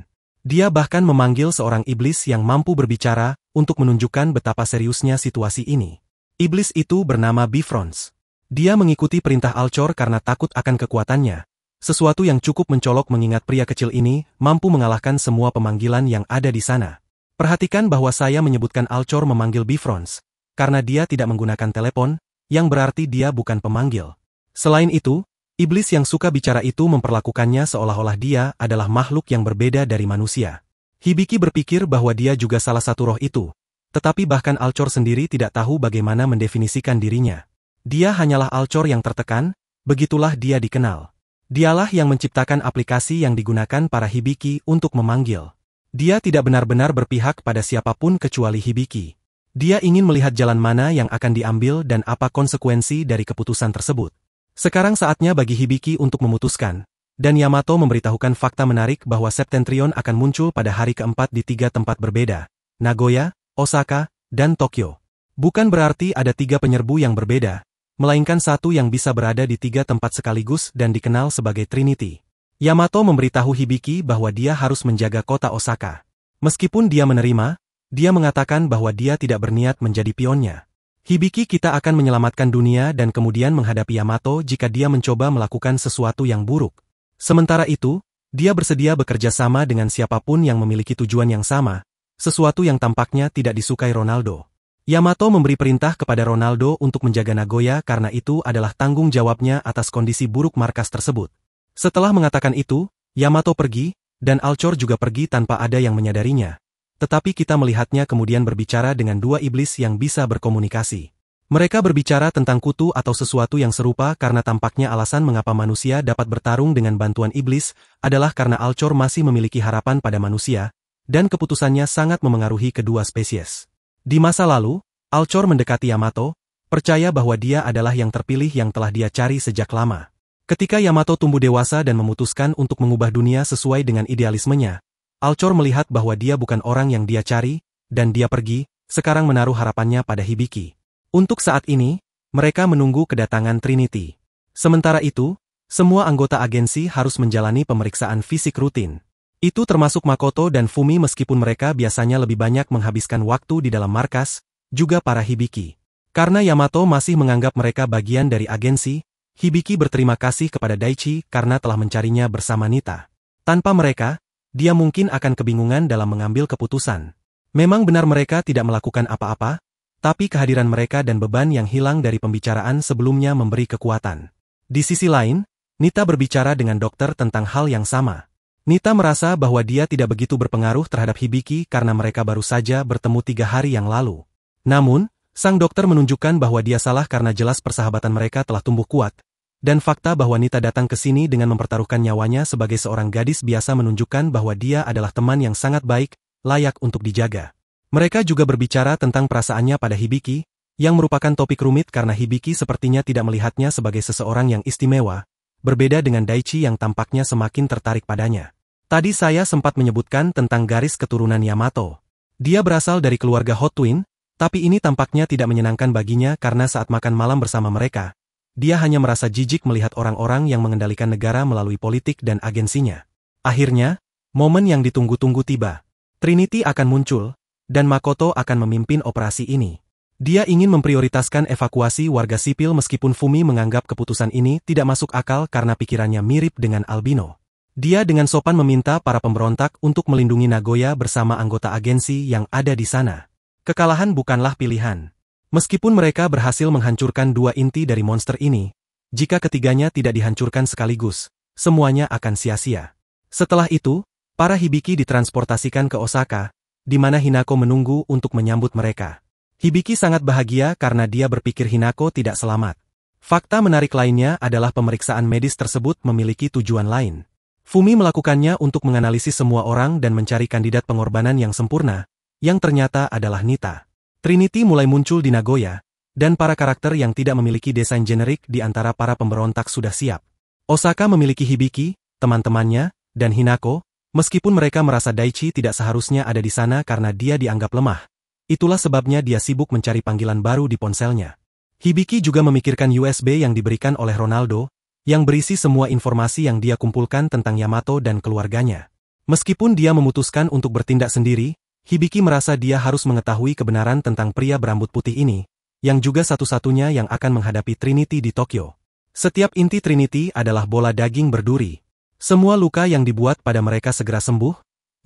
Dia bahkan memanggil seorang iblis yang mampu berbicara untuk menunjukkan betapa seriusnya situasi ini. Iblis itu bernama Bifrons. Dia mengikuti perintah Alcor karena takut akan kekuatannya, sesuatu yang cukup mencolok mengingat pria kecil ini mampu mengalahkan semua pemanggilan yang ada di sana. Perhatikan bahwa saya menyebutkan Alcor memanggil Bifrons, karena dia tidak menggunakan telepon, yang berarti dia bukan pemanggil. Selain itu, iblis yang suka bicara itu memperlakukannya seolah-olah dia adalah makhluk yang berbeda dari manusia. Hibiki berpikir bahwa dia juga salah satu roh itu, tetapi bahkan Alcor sendiri tidak tahu bagaimana mendefinisikan dirinya. Dia hanyalah Alcor yang tertekan, begitulah dia dikenal. Dialah yang menciptakan aplikasi yang digunakan para Hibiki untuk memanggil. Dia tidak benar-benar berpihak pada siapapun kecuali Hibiki. Dia ingin melihat jalan mana yang akan diambil dan apa konsekuensi dari keputusan tersebut. Sekarang saatnya bagi Hibiki untuk memutuskan, dan Yamato memberitahukan fakta menarik bahwa Septentrion akan muncul pada hari keempat di 3 tempat berbeda, Nagoya, Osaka, dan Tokyo. Bukan berarti ada 3 penyerbu yang berbeda, melainkan satu yang bisa berada di 3 tempat sekaligus dan dikenal sebagai Trinity. Yamato memberitahu Hibiki bahwa dia harus menjaga kota Osaka. Meskipun dia menerima, dia mengatakan bahwa dia tidak berniat menjadi pionnya. Hibiki, kita akan menyelamatkan dunia dan kemudian menghadapi Yamato jika dia mencoba melakukan sesuatu yang buruk. Sementara itu, dia bersedia bekerja sama dengan siapapun yang memiliki tujuan yang sama, sesuatu yang tampaknya tidak disukai Ronaldo. Yamato memberi perintah kepada Ronaldo untuk menjaga Nagoya karena itu adalah tanggung jawabnya atas kondisi buruk markas tersebut. Setelah mengatakan itu, Yamato pergi, dan Alcor juga pergi tanpa ada yang menyadarinya. Tetapi kita melihatnya kemudian berbicara dengan dua iblis yang bisa berkomunikasi. Mereka berbicara tentang kutu atau sesuatu yang serupa karena tampaknya alasan mengapa manusia dapat bertarung dengan bantuan iblis adalah karena Alcor masih memiliki harapan pada manusia, dan keputusannya sangat memengaruhi kedua spesies. Di masa lalu, Alcor mendekati Yamato, percaya bahwa dia adalah yang terpilih yang telah dia cari sejak lama. Ketika Yamato tumbuh dewasa dan memutuskan untuk mengubah dunia sesuai dengan idealismenya, Alcor melihat bahwa dia bukan orang yang dia cari, dan dia pergi, sekarang menaruh harapannya pada Hibiki. Untuk saat ini, mereka menunggu kedatangan Trinity. Sementara itu, semua anggota agensi harus menjalani pemeriksaan fisik rutin. Itu termasuk Makoto dan Fumi meskipun mereka biasanya lebih banyak menghabiskan waktu di dalam markas, juga para Hibiki. Karena Yamato masih menganggap mereka bagian dari agensi, Hibiki berterima kasih kepada Daichi karena telah mencarinya bersama Nita. Tanpa mereka, dia mungkin akan kebingungan dalam mengambil keputusan. Memang benar mereka tidak melakukan apa-apa, tapi kehadiran mereka dan beban yang hilang dari pembicaraan sebelumnya memberi kekuatan. Di sisi lain, Nita berbicara dengan dokter tentang hal yang sama. Nita merasa bahwa dia tidak begitu berpengaruh terhadap Hibiki karena mereka baru saja bertemu 3 hari yang lalu. Namun, sang dokter menunjukkan bahwa dia salah karena jelas persahabatan mereka telah tumbuh kuat, dan fakta bahwa Nita datang ke sini dengan mempertaruhkan nyawanya sebagai seorang gadis biasa menunjukkan bahwa dia adalah teman yang sangat baik, layak untuk dijaga. Mereka juga berbicara tentang perasaannya pada Hibiki, yang merupakan topik rumit karena Hibiki sepertinya tidak melihatnya sebagai seseorang yang istimewa, berbeda dengan Daichi yang tampaknya semakin tertarik padanya. Tadi saya sempat menyebutkan tentang garis keturunan Yamato. Dia berasal dari keluarga Hot Twin, tapi ini tampaknya tidak menyenangkan baginya karena saat makan malam bersama mereka, dia hanya merasa jijik melihat orang-orang yang mengendalikan negara melalui politik dan agensinya. Akhirnya, momen yang ditunggu-tunggu tiba. Trinity akan muncul, dan Makoto akan memimpin operasi ini. Dia ingin memprioritaskan evakuasi warga sipil meskipun Fumi menganggap keputusan ini tidak masuk akal karena pikirannya mirip dengan Albino. Dia dengan sopan meminta para pemberontak untuk melindungi Nagoya bersama anggota agensi yang ada di sana. Kekalahan bukanlah pilihan. Meskipun mereka berhasil menghancurkan 2 inti dari monster ini, jika ketiganya tidak dihancurkan sekaligus, semuanya akan sia-sia. Setelah itu, para Hibiki ditransportasikan ke Osaka, di mana Hinako menunggu untuk menyambut mereka. Hibiki sangat bahagia karena dia berpikir Hinako tidak selamat. Fakta menarik lainnya adalah pemeriksaan medis tersebut memiliki tujuan lain. Fumi melakukannya untuk menganalisis semua orang dan mencari kandidat pengorbanan yang sempurna, yang ternyata adalah Nita. Trinity mulai muncul di Nagoya, dan para karakter yang tidak memiliki desain generik di antara para pemberontak sudah siap. Osaka memiliki Hibiki, teman-temannya, dan Hinako, meskipun mereka merasa Daichi tidak seharusnya ada di sana karena dia dianggap lemah. Itulah sebabnya dia sibuk mencari panggilan baru di ponselnya. Hibiki juga memikirkan USB yang diberikan oleh Ronaldo, yang berisi semua informasi yang dia kumpulkan tentang Yamato dan keluarganya. Meskipun dia memutuskan untuk bertindak sendiri, Hibiki merasa dia harus mengetahui kebenaran tentang pria berambut putih ini, yang juga satu-satunya yang akan menghadapi Trinity di Tokyo. Setiap inti Trinity adalah bola daging berduri. Semua luka yang dibuat pada mereka segera sembuh,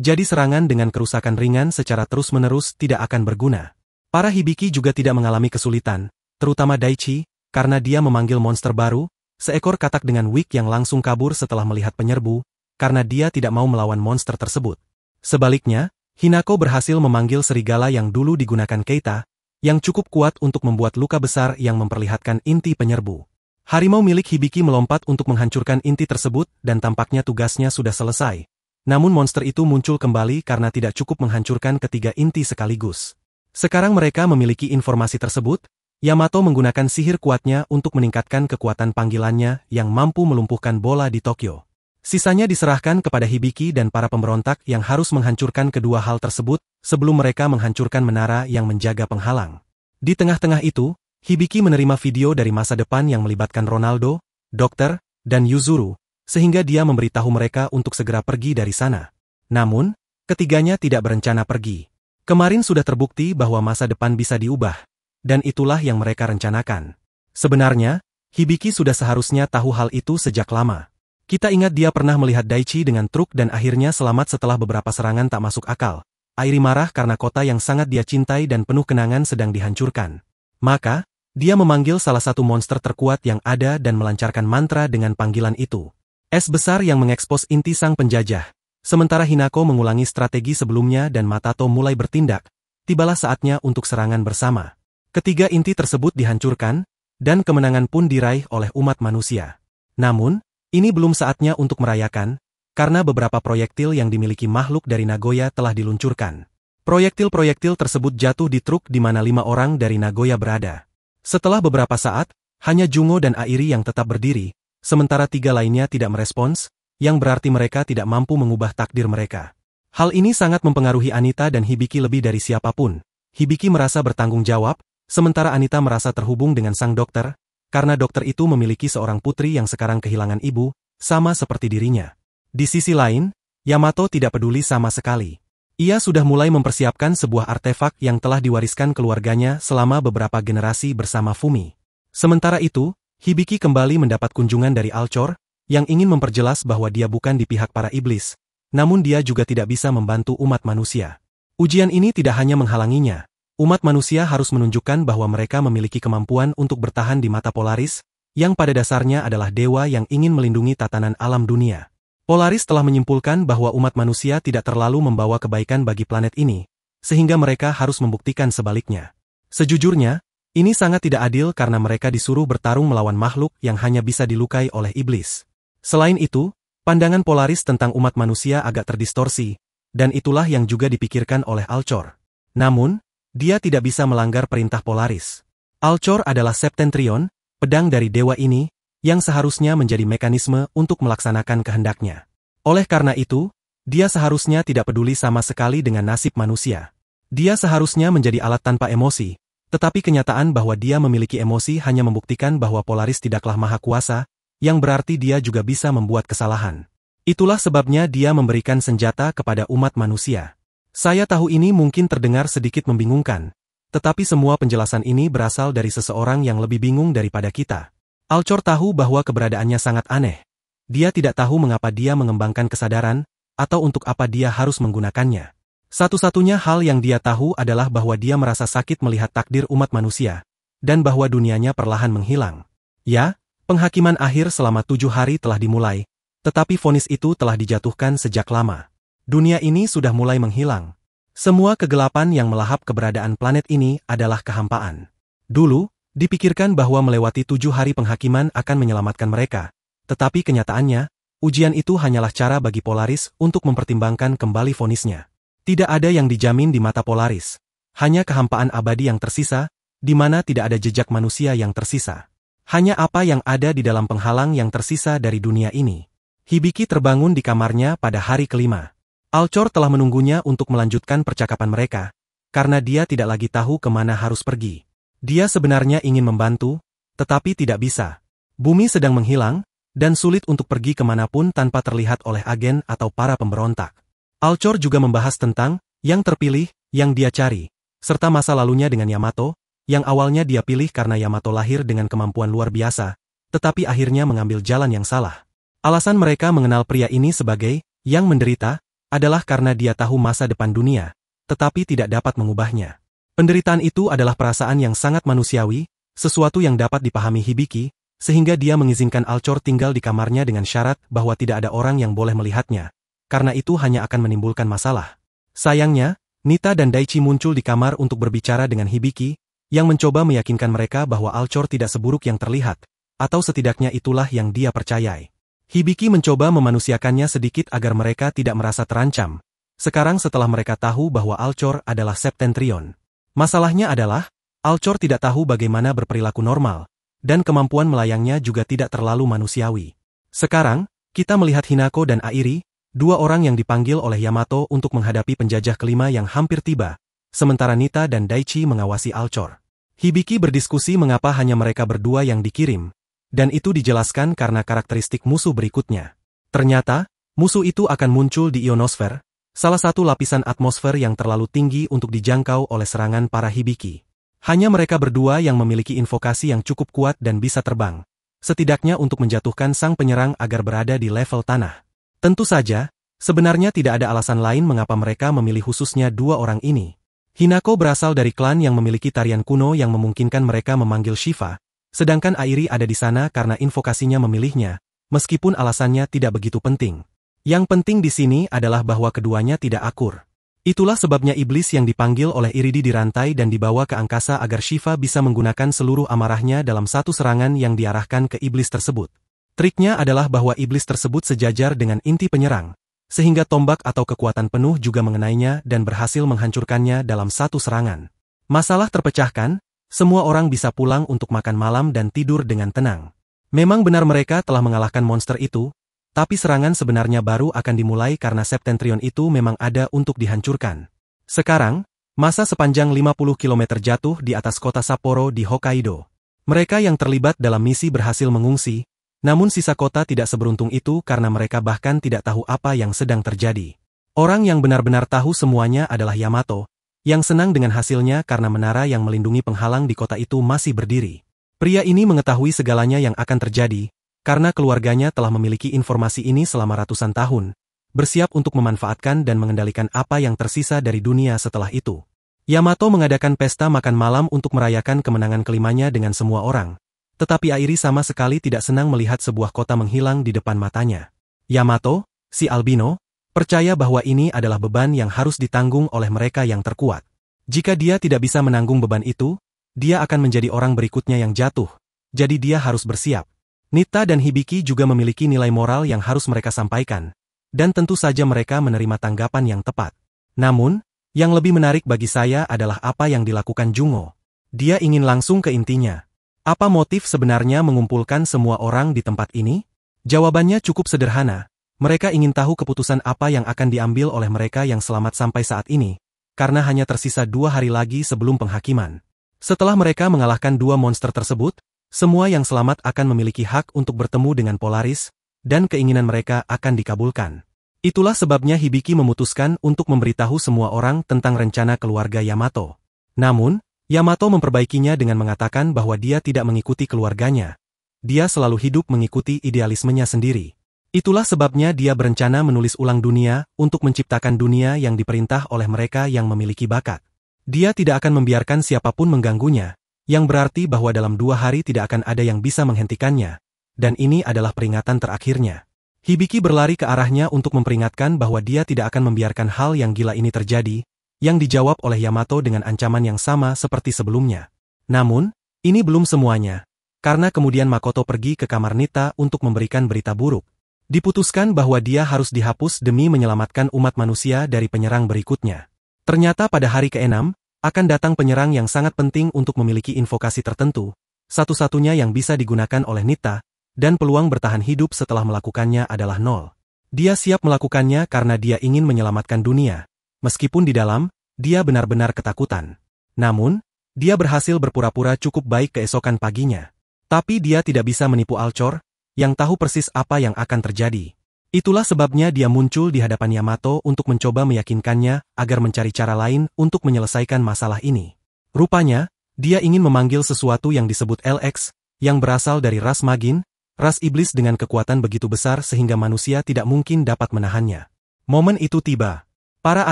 jadi serangan dengan kerusakan ringan secara terus-menerus tidak akan berguna. Para Hibiki juga tidak mengalami kesulitan, terutama Daichi, karena dia memanggil monster baru, seekor katak dengan wig yang langsung kabur setelah melihat penyerbu, karena dia tidak mau melawan monster tersebut. Sebaliknya, Hinako berhasil memanggil serigala yang dulu digunakan Keita, yang cukup kuat untuk membuat luka besar yang memperlihatkan inti penyerbu. Harimau milik Hibiki melompat untuk menghancurkan inti tersebut dan tampaknya tugasnya sudah selesai. Namun monster itu muncul kembali karena tidak cukup menghancurkan ketiga inti sekaligus. Sekarang mereka memiliki informasi tersebut, Yamato menggunakan sihir kuatnya untuk meningkatkan kekuatan panggilannya yang mampu melumpuhkan bola di Tokyo. Sisanya diserahkan kepada Hibiki dan para pemberontak yang harus menghancurkan kedua hal tersebut sebelum mereka menghancurkan menara yang menjaga penghalang. Di tengah-tengah itu, Hibiki menerima video dari masa depan yang melibatkan Ronaldo, dokter, dan Yuzuru, sehingga dia memberitahu mereka untuk segera pergi dari sana. Namun, ketiganya tidak berencana pergi. Kemarin sudah terbukti bahwa masa depan bisa diubah, dan itulah yang mereka rencanakan. Sebenarnya, Hibiki sudah seharusnya tahu hal itu sejak lama. Kita ingat dia pernah melihat Daichi dengan truk dan akhirnya selamat setelah beberapa serangan tak masuk akal. Airi marah karena kota yang sangat dia cintai dan penuh kenangan sedang dihancurkan. Maka, dia memanggil salah satu monster terkuat yang ada dan melancarkan mantra dengan panggilan itu. Es besar yang mengekspos inti sang penjajah. Sementara Hinako mengulangi strategi sebelumnya dan Matato mulai bertindak, tibalah saatnya untuk serangan bersama. Ketiga inti tersebut dihancurkan, dan kemenangan pun diraih oleh umat manusia. Namun, ini belum saatnya untuk merayakan, karena beberapa proyektil yang dimiliki makhluk dari Nagoya telah diluncurkan. Proyektil-proyektil tersebut jatuh di truk di mana 5 orang dari Nagoya berada. Setelah beberapa saat, hanya Jungo dan Airi yang tetap berdiri, sementara 3 lainnya tidak merespons, yang berarti mereka tidak mampu mengubah takdir mereka. Hal ini sangat mempengaruhi Anita dan Hibiki lebih dari siapapun. Hibiki merasa bertanggung jawab, sementara Anita merasa terhubung dengan sang dokter, karena dokter itu memiliki seorang putri yang sekarang kehilangan ibu, sama seperti dirinya. Di sisi lain, Yamato tidak peduli sama sekali. Ia sudah mulai mempersiapkan sebuah artefak yang telah diwariskan keluarganya selama beberapa generasi bersama Fumi. Sementara itu, Hibiki kembali mendapat kunjungan dari Alcor, yang ingin memperjelas bahwa dia bukan di pihak para iblis, namun dia juga tidak bisa membantu umat manusia. Ujian ini tidak hanya menghalanginya, umat manusia harus menunjukkan bahwa mereka memiliki kemampuan untuk bertahan di mata Polaris, yang pada dasarnya adalah dewa yang ingin melindungi tatanan alam dunia. Polaris telah menyimpulkan bahwa umat manusia tidak terlalu membawa kebaikan bagi planet ini, sehingga mereka harus membuktikan sebaliknya. Sejujurnya, ini sangat tidak adil karena mereka disuruh bertarung melawan makhluk yang hanya bisa dilukai oleh iblis. Selain itu, pandangan Polaris tentang umat manusia agak terdistorsi, dan itulah yang juga dipikirkan oleh Alcor. Namun, dia tidak bisa melanggar perintah Polaris. Alcor adalah Septentrion, pedang dari dewa ini, yang seharusnya menjadi mekanisme untuk melaksanakan kehendaknya. Oleh karena itu, dia seharusnya tidak peduli sama sekali dengan nasib manusia. Dia seharusnya menjadi alat tanpa emosi, tetapi kenyataan bahwa dia memiliki emosi hanya membuktikan bahwa Polaris tidaklah maha kuasa, yang berarti dia juga bisa membuat kesalahan. Itulah sebabnya dia memberikan senjata kepada umat manusia. Saya tahu ini mungkin terdengar sedikit membingungkan, tetapi semua penjelasan ini berasal dari seseorang yang lebih bingung daripada kita. Alcor tahu bahwa keberadaannya sangat aneh. Dia tidak tahu mengapa dia mengembangkan kesadaran, atau untuk apa dia harus menggunakannya. Satu-satunya hal yang dia tahu adalah bahwa dia merasa sakit melihat takdir umat manusia, dan bahwa dunianya perlahan menghilang. Ya, penghakiman akhir selama 7 hari telah dimulai, tetapi vonis itu telah dijatuhkan sejak lama. Dunia ini sudah mulai menghilang. Semua kegelapan yang melahap keberadaan planet ini adalah kehampaan. Dulu, dipikirkan bahwa melewati 7 hari penghakiman akan menyelamatkan mereka, tetapi kenyataannya, ujian itu hanyalah cara bagi Polaris untuk mempertimbangkan kembali vonisnya. Tidak ada yang dijamin di mata Polaris. Hanya kehampaan abadi yang tersisa, di mana tidak ada jejak manusia yang tersisa. Hanya apa yang ada di dalam penghalang yang tersisa dari dunia ini. Hibiki terbangun di kamarnya pada hari kelima. Alcor telah menunggunya untuk melanjutkan percakapan mereka, karena dia tidak lagi tahu kemana harus pergi. Dia sebenarnya ingin membantu, tetapi tidak bisa. Bumi sedang menghilang, dan sulit untuk pergi kemanapun tanpa terlihat oleh agen atau para pemberontak. Alcor juga membahas tentang yang terpilih, yang dia cari, serta masa lalunya dengan Yamato, yang awalnya dia pilih karena Yamato lahir dengan kemampuan luar biasa, tetapi akhirnya mengambil jalan yang salah. Alasan mereka mengenal pria ini sebagai yang menderita, adalah karena dia tahu masa depan dunia, tetapi tidak dapat mengubahnya. Penderitaan itu adalah perasaan yang sangat manusiawi, sesuatu yang dapat dipahami Hibiki, sehingga dia mengizinkan Alcor tinggal di kamarnya dengan syarat bahwa tidak ada orang yang boleh melihatnya, karena itu hanya akan menimbulkan masalah. Sayangnya, Nita dan Daichi muncul di kamar untuk berbicara dengan Hibiki, yang mencoba meyakinkan mereka bahwa Alcor tidak seburuk yang terlihat, atau setidaknya itulah yang dia percayai. Hibiki mencoba memanusiakannya sedikit agar mereka tidak merasa terancam, sekarang setelah mereka tahu bahwa Alcor adalah Septentrion. Masalahnya adalah, Alcor tidak tahu bagaimana berperilaku normal, dan kemampuan melayangnya juga tidak terlalu manusiawi. Sekarang, kita melihat Hinako dan Airi, 2 orang yang dipanggil oleh Yamato untuk menghadapi penjajah kelima yang hampir tiba, sementara Nita dan Daichi mengawasi Alcor. Hibiki berdiskusi mengapa hanya mereka berdua yang dikirim, dan itu dijelaskan karena karakteristik musuh berikutnya. Ternyata, musuh itu akan muncul di ionosfer, salah satu lapisan atmosfer yang terlalu tinggi untuk dijangkau oleh serangan para Hibiki. Hanya mereka berdua yang memiliki invokasi yang cukup kuat dan bisa terbang, setidaknya untuk menjatuhkan sang penyerang agar berada di level tanah. Tentu saja, sebenarnya tidak ada alasan lain mengapa mereka memilih khususnya 2 orang ini. Hinako berasal dari klan yang memiliki tarian kuno yang memungkinkan mereka memanggil Shiva, sedangkan Airi ada di sana karena invokasinya memilihnya, meskipun alasannya tidak begitu penting. Yang penting di sini adalah bahwa keduanya tidak akur. Itulah sebabnya iblis yang dipanggil oleh Iridi dirantai dan dibawa ke angkasa agar Shiva bisa menggunakan seluruh amarahnya dalam satu serangan yang diarahkan ke iblis tersebut. Triknya adalah bahwa iblis tersebut sejajar dengan inti penyerang, sehingga tombak atau kekuatan penuh juga mengenainya dan berhasil menghancurkannya dalam satu serangan. Masalah terpecahkan, semua orang bisa pulang untuk makan malam dan tidur dengan tenang. Memang benar mereka telah mengalahkan monster itu, tapi serangan sebenarnya baru akan dimulai karena Septentrion itu memang ada untuk dihancurkan. Sekarang, masa sepanjang 50 km jatuh di atas kota Sapporo di Hokkaido. Mereka yang terlibat dalam misi berhasil mengungsi, namun sisa kota tidak seberuntung itu karena mereka bahkan tidak tahu apa yang sedang terjadi. Orang yang benar-benar tahu semuanya adalah Yamato, yang senang dengan hasilnya karena menara yang melindungi penghalang di kota itu masih berdiri. Pria ini mengetahui segalanya yang akan terjadi, karena keluarganya telah memiliki informasi ini selama ratusan tahun, bersiap untuk memanfaatkan dan mengendalikan apa yang tersisa dari dunia setelah itu. Yamato mengadakan pesta makan malam untuk merayakan kemenangan kelimanya dengan semua orang, tetapi Airi sama sekali tidak senang melihat sebuah kota menghilang di depan matanya. Yamato, si albino, percaya bahwa ini adalah beban yang harus ditanggung oleh mereka yang terkuat. Jika dia tidak bisa menanggung beban itu, dia akan menjadi orang berikutnya yang jatuh, jadi dia harus bersiap. Nita dan Hibiki juga memiliki nilai moral yang harus mereka sampaikan, dan tentu saja mereka menerima tanggapan yang tepat. Namun, yang lebih menarik bagi saya adalah apa yang dilakukan Jungo. Dia ingin langsung ke intinya. Apa motif sebenarnya mengumpulkan semua orang di tempat ini? Jawabannya cukup sederhana. Mereka ingin tahu keputusan apa yang akan diambil oleh mereka yang selamat sampai saat ini, karena hanya tersisa 2 hari lagi sebelum penghakiman. Setelah mereka mengalahkan 2 monster tersebut, semua yang selamat akan memiliki hak untuk bertemu dengan Polaris, dan keinginan mereka akan dikabulkan. Itulah sebabnya Hibiki memutuskan untuk memberitahu semua orang tentang rencana keluarga Yamato. Namun, Yamato memperbaikinya dengan mengatakan bahwa dia tidak mengikuti keluarganya. Dia selalu hidup mengikuti idealismenya sendiri. Itulah sebabnya dia berencana menulis ulang dunia untuk menciptakan dunia yang diperintah oleh mereka yang memiliki bakat. Dia tidak akan membiarkan siapapun mengganggunya, yang berarti bahwa dalam 2 hari tidak akan ada yang bisa menghentikannya, dan ini adalah peringatan terakhirnya. Hibiki berlari ke arahnya untuk memperingatkan bahwa dia tidak akan membiarkan hal yang gila ini terjadi, yang dijawab oleh Yamato dengan ancaman yang sama seperti sebelumnya. Namun, ini belum semuanya, karena kemudian Makoto pergi ke kamar Nita untuk memberikan berita buruk. Diputuskan bahwa dia harus dihapus demi menyelamatkan umat manusia dari penyerang berikutnya. Ternyata pada hari ke-6, akan datang penyerang yang sangat penting untuk memiliki invokasi tertentu, satu-satunya yang bisa digunakan oleh Nita, dan peluang bertahan hidup setelah melakukannya adalah 0. Dia siap melakukannya karena dia ingin menyelamatkan dunia, meskipun di dalam, dia benar-benar ketakutan. Namun, dia berhasil berpura-pura cukup baik keesokan paginya. Tapi dia tidak bisa menipu Alcor, yang tahu persis apa yang akan terjadi. Itulah sebabnya dia muncul di hadapan Yamato untuk mencoba meyakinkannya agar mencari cara lain untuk menyelesaikan masalah ini. Rupanya, dia ingin memanggil sesuatu yang disebut LX, yang berasal dari ras Magin, ras iblis dengan kekuatan begitu besar sehingga manusia tidak mungkin dapat menahannya. Momen itu tiba. Para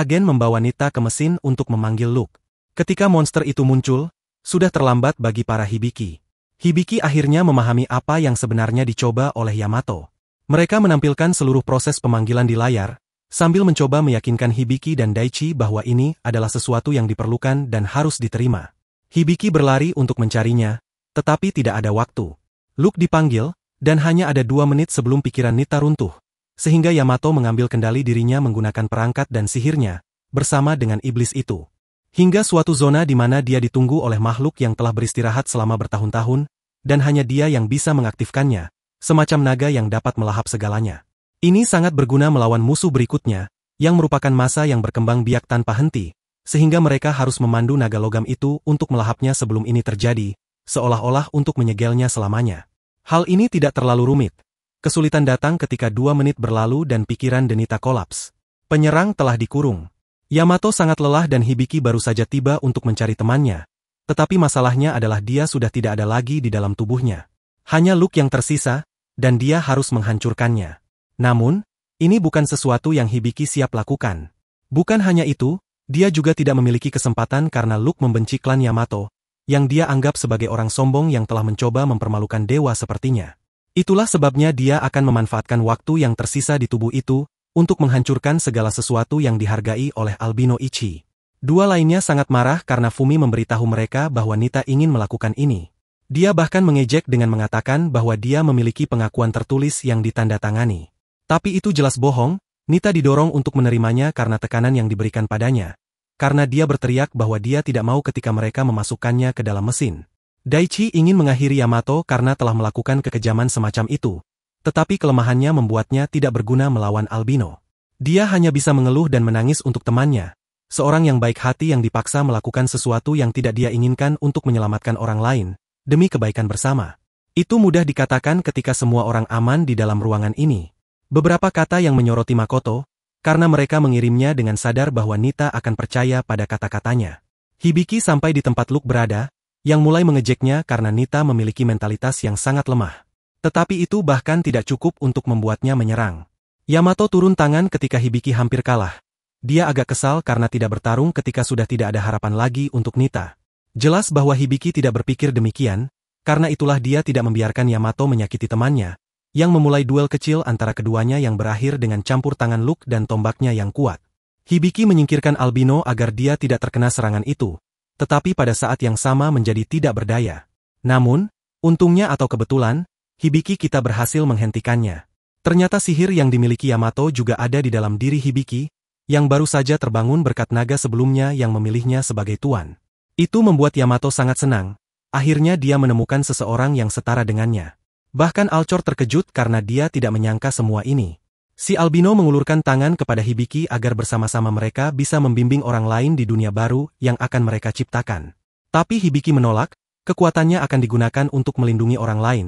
agen membawa Nita ke mesin untuk memanggil Luke. Ketika monster itu muncul, sudah terlambat bagi para Hibiki. Hibiki akhirnya memahami apa yang sebenarnya dicoba oleh Yamato. Mereka menampilkan seluruh proses pemanggilan di layar, sambil mencoba meyakinkan Hibiki dan Daichi bahwa ini adalah sesuatu yang diperlukan dan harus diterima. Hibiki berlari untuk mencarinya, tetapi tidak ada waktu. Luke dipanggil, dan hanya ada 2 menit sebelum pikiran Nita runtuh, sehingga Yamato mengambil kendali dirinya menggunakan perangkat dan sihirnya, bersama dengan iblis itu. Hingga suatu zona di mana dia ditunggu oleh makhluk yang telah beristirahat selama bertahun-tahun, dan hanya dia yang bisa mengaktifkannya. Semacam naga yang dapat melahap segalanya. Ini sangat berguna melawan musuh berikutnya, yang merupakan massa yang berkembang biak tanpa henti, sehingga mereka harus memandu naga logam itu untuk melahapnya sebelum ini terjadi, seolah-olah untuk menyegelnya selamanya. Hal ini tidak terlalu rumit. Kesulitan datang ketika 2 menit berlalu dan pikiran Denita kolaps. Penyerang telah dikurung. Yamato sangat lelah dan Hibiki baru saja tiba untuk mencari temannya, tetapi masalahnya adalah dia sudah tidak ada lagi di dalam tubuhnya. Hanya Luke yang tersisa, dan dia harus menghancurkannya. Namun, ini bukan sesuatu yang Hibiki siap lakukan. Bukan hanya itu, dia juga tidak memiliki kesempatan karena Luke membenci klan Yamato, yang dia anggap sebagai orang sombong yang telah mencoba mempermalukan dewa sepertinya. Itulah sebabnya dia akan memanfaatkan waktu yang tersisa di tubuh itu untuk menghancurkan segala sesuatu yang dihargai oleh albino Ichi. Dua lainnya sangat marah karena Fumi memberitahu mereka bahwa Nita ingin melakukan ini. Dia bahkan mengejek dengan mengatakan bahwa dia memiliki pengakuan tertulis yang ditandatangani. Tapi itu jelas bohong, Nita didorong untuk menerimanya karena tekanan yang diberikan padanya. Karena dia berteriak bahwa dia tidak mau ketika mereka memasukkannya ke dalam mesin. Daichi ingin mengakhiri Yamato karena telah melakukan kekejaman semacam itu. Tetapi kelemahannya membuatnya tidak berguna melawan albino. Dia hanya bisa mengeluh dan menangis untuk temannya. Seorang yang baik hati yang dipaksa melakukan sesuatu yang tidak dia inginkan untuk menyelamatkan orang lain, demi kebaikan bersama. Itu mudah dikatakan ketika semua orang aman di dalam ruangan ini. Beberapa kata yang menyoroti Makoto, karena mereka mengirimnya dengan sadar bahwa Nita akan percaya pada kata-katanya. Hibiki sampai di tempat Luke berada, yang mulai mengejeknya karena Nita memiliki mentalitas yang sangat lemah. Tetapi itu bahkan tidak cukup untuk membuatnya menyerang. Yamato turun tangan ketika Hibiki hampir kalah. Dia agak kesal karena tidak bertarung ketika sudah tidak ada harapan lagi untuk Nita. Jelas bahwa Hibiki tidak berpikir demikian, karena itulah dia tidak membiarkan Yamato menyakiti temannya, yang memulai duel kecil antara keduanya yang berakhir dengan campur tangan Luke dan tombaknya yang kuat. Hibiki menyingkirkan albino agar dia tidak terkena serangan itu, tetapi pada saat yang sama menjadi tidak berdaya. Namun, untungnya atau kebetulan, Hibiki kita berhasil menghentikannya. Ternyata sihir yang dimiliki Yamato juga ada di dalam diri Hibiki, yang baru saja terbangun berkat naga sebelumnya yang memilihnya sebagai tuan. Itu membuat Yamato sangat senang, akhirnya dia menemukan seseorang yang setara dengannya. Bahkan Alcor terkejut karena dia tidak menyangka semua ini. Si albino mengulurkan tangan kepada Hibiki agar bersama-sama mereka bisa membimbing orang lain di dunia baru yang akan mereka ciptakan. Tapi Hibiki menolak, kekuatannya akan digunakan untuk melindungi orang lain.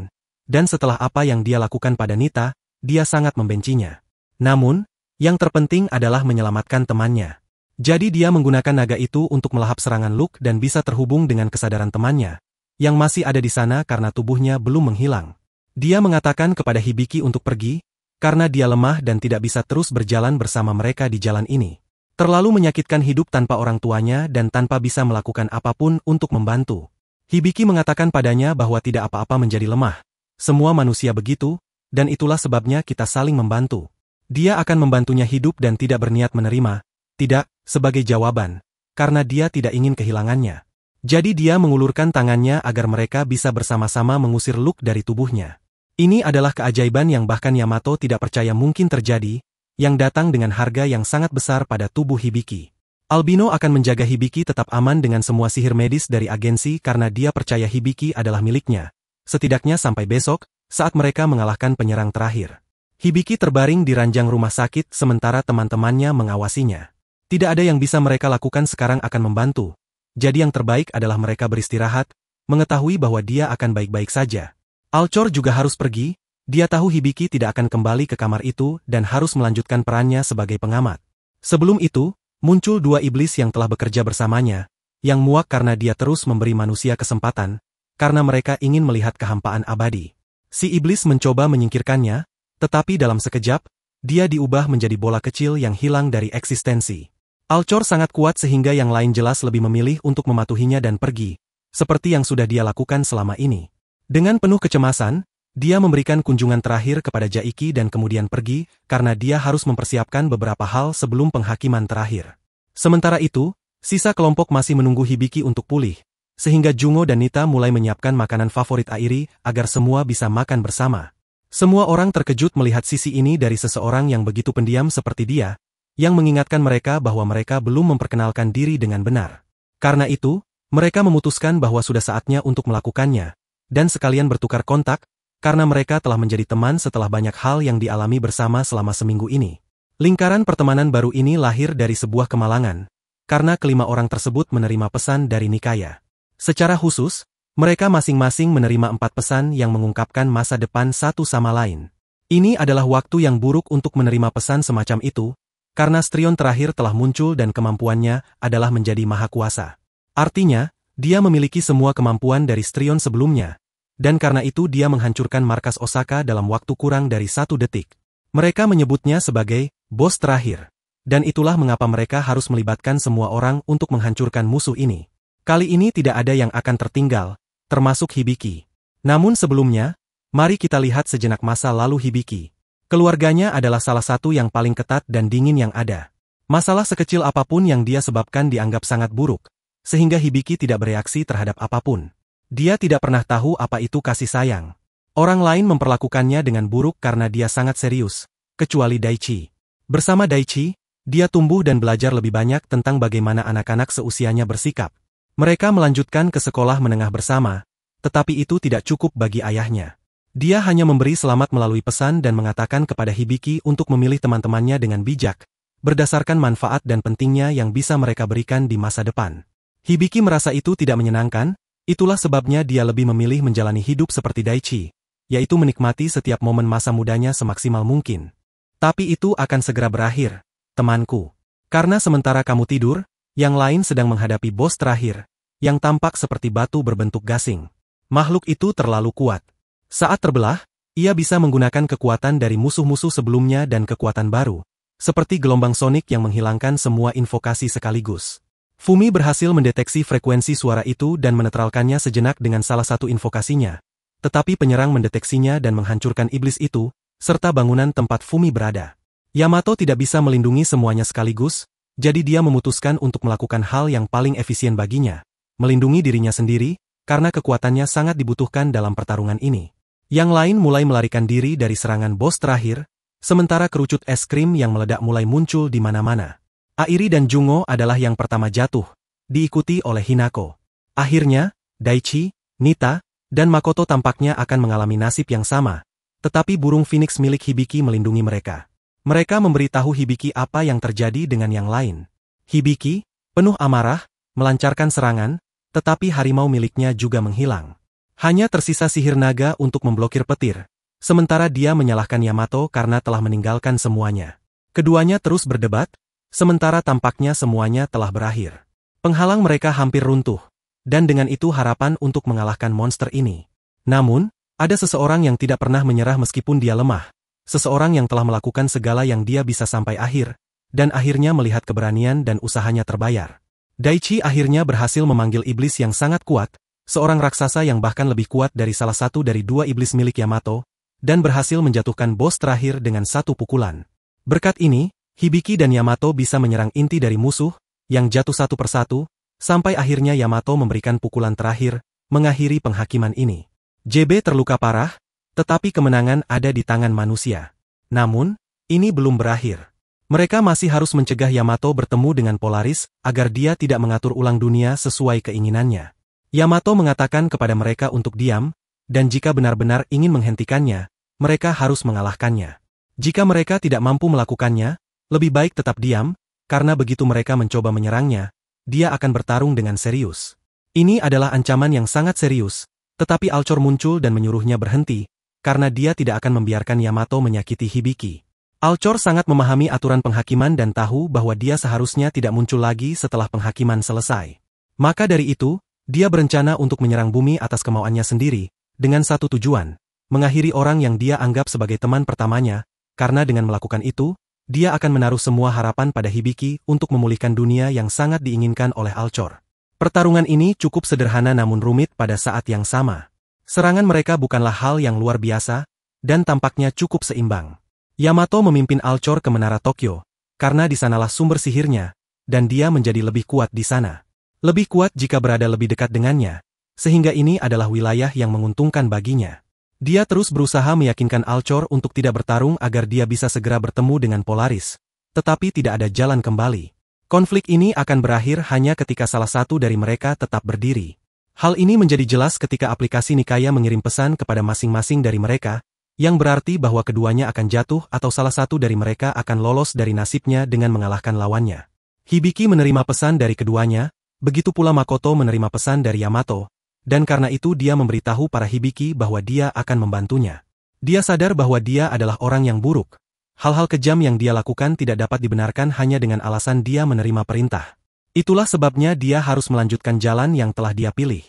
Dan setelah apa yang dia lakukan pada Nita, dia sangat membencinya. Namun, yang terpenting adalah menyelamatkan temannya. Jadi dia menggunakan naga itu untuk melahap serangan Luke dan bisa terhubung dengan kesadaran temannya, yang masih ada di sana karena tubuhnya belum menghilang. Dia mengatakan kepada Hibiki untuk pergi, karena dia lemah dan tidak bisa terus berjalan bersama mereka di jalan ini. Terlalu menyakitkan hidup tanpa orang tuanya dan tanpa bisa melakukan apapun untuk membantu. Hibiki mengatakan padanya bahwa tidak apa-apa menjadi lemah. Semua manusia begitu, dan itulah sebabnya kita saling membantu. Dia akan membantunya hidup dan tidak berniat menerima, tidak, sebagai jawaban, karena dia tidak ingin kehilangannya. Jadi dia mengulurkan tangannya agar mereka bisa bersama-sama mengusir Luke dari tubuhnya. Ini adalah keajaiban yang bahkan Yamato tidak percaya mungkin terjadi, yang datang dengan harga yang sangat besar pada tubuh Hibiki. Albino akan menjaga Hibiki tetap aman dengan semua sihir medis dari agensi karena dia percaya Hibiki adalah miliknya. Setidaknya sampai besok, saat mereka mengalahkan penyerang terakhir. Hibiki terbaring di ranjang rumah sakit sementara teman-temannya mengawasinya. Tidak ada yang bisa mereka lakukan sekarang akan membantu. Jadi yang terbaik adalah mereka beristirahat, mengetahui bahwa dia akan baik-baik saja. Alcor juga harus pergi, dia tahu Hibiki tidak akan kembali ke kamar itu dan harus melanjutkan perannya sebagai pengamat. Sebelum itu, muncul dua iblis yang telah bekerja bersamanya, yang muak karena dia terus memberi manusia kesempatan, karena mereka ingin melihat kehampaan abadi. Si iblis mencoba menyingkirkannya, tetapi dalam sekejap, dia diubah menjadi bola kecil yang hilang dari eksistensi. Alcor sangat kuat sehingga yang lain jelas lebih memilih untuk mematuhinya dan pergi, seperti yang sudah dia lakukan selama ini. Dengan penuh kecemasan, dia memberikan kunjungan terakhir kepada Jaiki dan kemudian pergi, karena dia harus mempersiapkan beberapa hal sebelum penghakiman terakhir. Sementara itu, sisa kelompok masih menunggu Hibiki untuk pulih, sehingga Jungo dan Nita mulai menyiapkan makanan favorit Airi agar semua bisa makan bersama. Semua orang terkejut melihat sisi ini dari seseorang yang begitu pendiam seperti dia, yang mengingatkan mereka bahwa mereka belum memperkenalkan diri dengan benar. Karena itu, mereka memutuskan bahwa sudah saatnya untuk melakukannya, dan sekalian bertukar kontak, karena mereka telah menjadi teman setelah banyak hal yang dialami bersama selama seminggu ini. Lingkaran pertemanan baru ini lahir dari sebuah kemalangan, karena kelima orang tersebut menerima pesan dari Nikaya. Secara khusus, mereka masing-masing menerima 4 pesan yang mengungkapkan masa depan satu sama lain. Ini adalah waktu yang buruk untuk menerima pesan semacam itu, karena Strion terakhir telah muncul dan kemampuannya adalah menjadi maha kuasa. Artinya, dia memiliki semua kemampuan dari Strion sebelumnya, dan karena itu dia menghancurkan markas Osaka dalam waktu kurang dari 1 detik. Mereka menyebutnya sebagai bos terakhir, dan itulah mengapa mereka harus melibatkan semua orang untuk menghancurkan musuh ini. Kali ini tidak ada yang akan tertinggal, termasuk Hibiki. Namun sebelumnya, Mari kita lihat sejenak masa lalu Hibiki. Keluarganya adalah salah satu yang paling ketat dan dingin yang ada. Masalah sekecil apapun yang dia sebabkan dianggap sangat buruk, sehingga Hibiki tidak bereaksi terhadap apapun. Dia tidak pernah tahu apa itu kasih sayang. Orang lain memperlakukannya dengan buruk karena dia sangat serius, kecuali Daichi. Bersama Daichi, dia tumbuh dan belajar lebih banyak tentang bagaimana anak-anak seusianya bersikap. Mereka melanjutkan ke sekolah menengah bersama, tetapi itu tidak cukup bagi ayahnya. Dia hanya memberi selamat melalui pesan dan mengatakan kepada Hibiki untuk memilih teman-temannya dengan bijak, berdasarkan manfaat dan pentingnya yang bisa mereka berikan di masa depan. Hibiki merasa itu tidak menyenangkan, itulah sebabnya dia lebih memilih menjalani hidup seperti Daichi, yaitu menikmati setiap momen masa mudanya semaksimal mungkin. Tapi itu akan segera berakhir, temanku. Karena sementara kamu tidur, yang lain sedang menghadapi bos terakhir, yang tampak seperti batu berbentuk gasing. Makhluk itu terlalu kuat. Saat terbelah, ia bisa menggunakan kekuatan dari musuh-musuh sebelumnya dan kekuatan baru, seperti gelombang sonik yang menghilangkan semua invokasi sekaligus. Fumi berhasil mendeteksi frekuensi suara itu dan menetralkannya sejenak dengan salah satu invokasinya, tetapi penyerang mendeteksinya dan menghancurkan iblis itu, serta bangunan tempat Fumi berada. Yamato tidak bisa melindungi semuanya sekaligus, jadi dia memutuskan untuk melakukan hal yang paling efisien baginya, melindungi dirinya sendiri, karena kekuatannya sangat dibutuhkan dalam pertarungan ini. Yang lain mulai melarikan diri dari serangan bos terakhir, sementara kerucut es krim yang meledak mulai muncul di mana-mana. Airi dan Jungo adalah yang pertama jatuh, diikuti oleh Hinako. Akhirnya, Daichi, Nita, dan Makoto tampaknya akan mengalami nasib yang sama, tetapi burung Phoenix milik Hibiki melindungi mereka. Mereka memberitahu Hibiki apa yang terjadi dengan yang lain. Hibiki, penuh amarah, melancarkan serangan, tetapi harimau miliknya juga menghilang. Hanya tersisa sihir naga untuk memblokir petir, sementara dia menyalahkan Yamato karena telah meninggalkan semuanya. Keduanya terus berdebat, sementara tampaknya semuanya telah berakhir. Penghalang mereka hampir runtuh, dan dengan itu harapan untuk mengalahkan monster ini. Namun, ada seseorang yang tidak pernah menyerah meskipun dia lemah, seseorang yang telah melakukan segala yang dia bisa sampai akhir, dan akhirnya melihat keberanian dan usahanya terbayar. Daichi akhirnya berhasil memanggil iblis yang sangat kuat, seorang raksasa yang bahkan lebih kuat dari salah satu dari dua iblis milik Yamato, dan berhasil menjatuhkan bos terakhir dengan satu pukulan. Berkat ini, Hibiki dan Yamato bisa menyerang inti dari musuh, yang jatuh satu persatu, sampai akhirnya Yamato memberikan pukulan terakhir, mengakhiri penghakiman ini. JB terluka parah, tetapi kemenangan ada di tangan manusia. Namun, ini belum berakhir. Mereka masih harus mencegah Yamato bertemu dengan Polaris, agar dia tidak mengatur ulang dunia sesuai keinginannya. Yamato mengatakan kepada mereka untuk diam, dan jika benar-benar ingin menghentikannya, mereka harus mengalahkannya. Jika mereka tidak mampu melakukannya, lebih baik tetap diam, karena begitu mereka mencoba menyerangnya, dia akan bertarung dengan serius. Ini adalah ancaman yang sangat serius, tetapi Alcor muncul dan menyuruhnya berhenti, karena dia tidak akan membiarkan Yamato menyakiti Hibiki. Alcor sangat memahami aturan penghakiman dan tahu bahwa dia seharusnya tidak muncul lagi setelah penghakiman selesai. Maka dari itu, dia berencana untuk menyerang bumi atas kemauannya sendiri, dengan satu tujuan, mengakhiri orang yang dia anggap sebagai teman pertamanya, karena dengan melakukan itu, dia akan menaruh semua harapan pada Hibiki untuk memulihkan dunia yang sangat diinginkan oleh Alcor. Pertarungan ini cukup sederhana namun rumit pada saat yang sama. Serangan mereka bukanlah hal yang luar biasa, dan tampaknya cukup seimbang. Yamato memimpin Alcor ke menara Tokyo, karena di sanalah sumber sihirnya, dan dia menjadi lebih kuat di sana. Lebih kuat jika berada lebih dekat dengannya, sehingga ini adalah wilayah yang menguntungkan baginya. Dia terus berusaha meyakinkan Alcor untuk tidak bertarung agar dia bisa segera bertemu dengan Polaris, tetapi tidak ada jalan kembali. Konflik ini akan berakhir hanya ketika salah satu dari mereka tetap berdiri. Hal ini menjadi jelas ketika aplikasi Nikaya mengirim pesan kepada masing-masing dari mereka, yang berarti bahwa keduanya akan jatuh atau salah satu dari mereka akan lolos dari nasibnya dengan mengalahkan lawannya. Hibiki menerima pesan dari keduanya, begitu pula Makoto menerima pesan dari Yamato, dan karena itu dia memberitahu para Hibiki bahwa dia akan membantunya. Dia sadar bahwa dia adalah orang yang buruk. Hal-hal kejam yang dia lakukan tidak dapat dibenarkan hanya dengan alasan dia menerima perintah. Itulah sebabnya dia harus melanjutkan jalan yang telah dia pilih.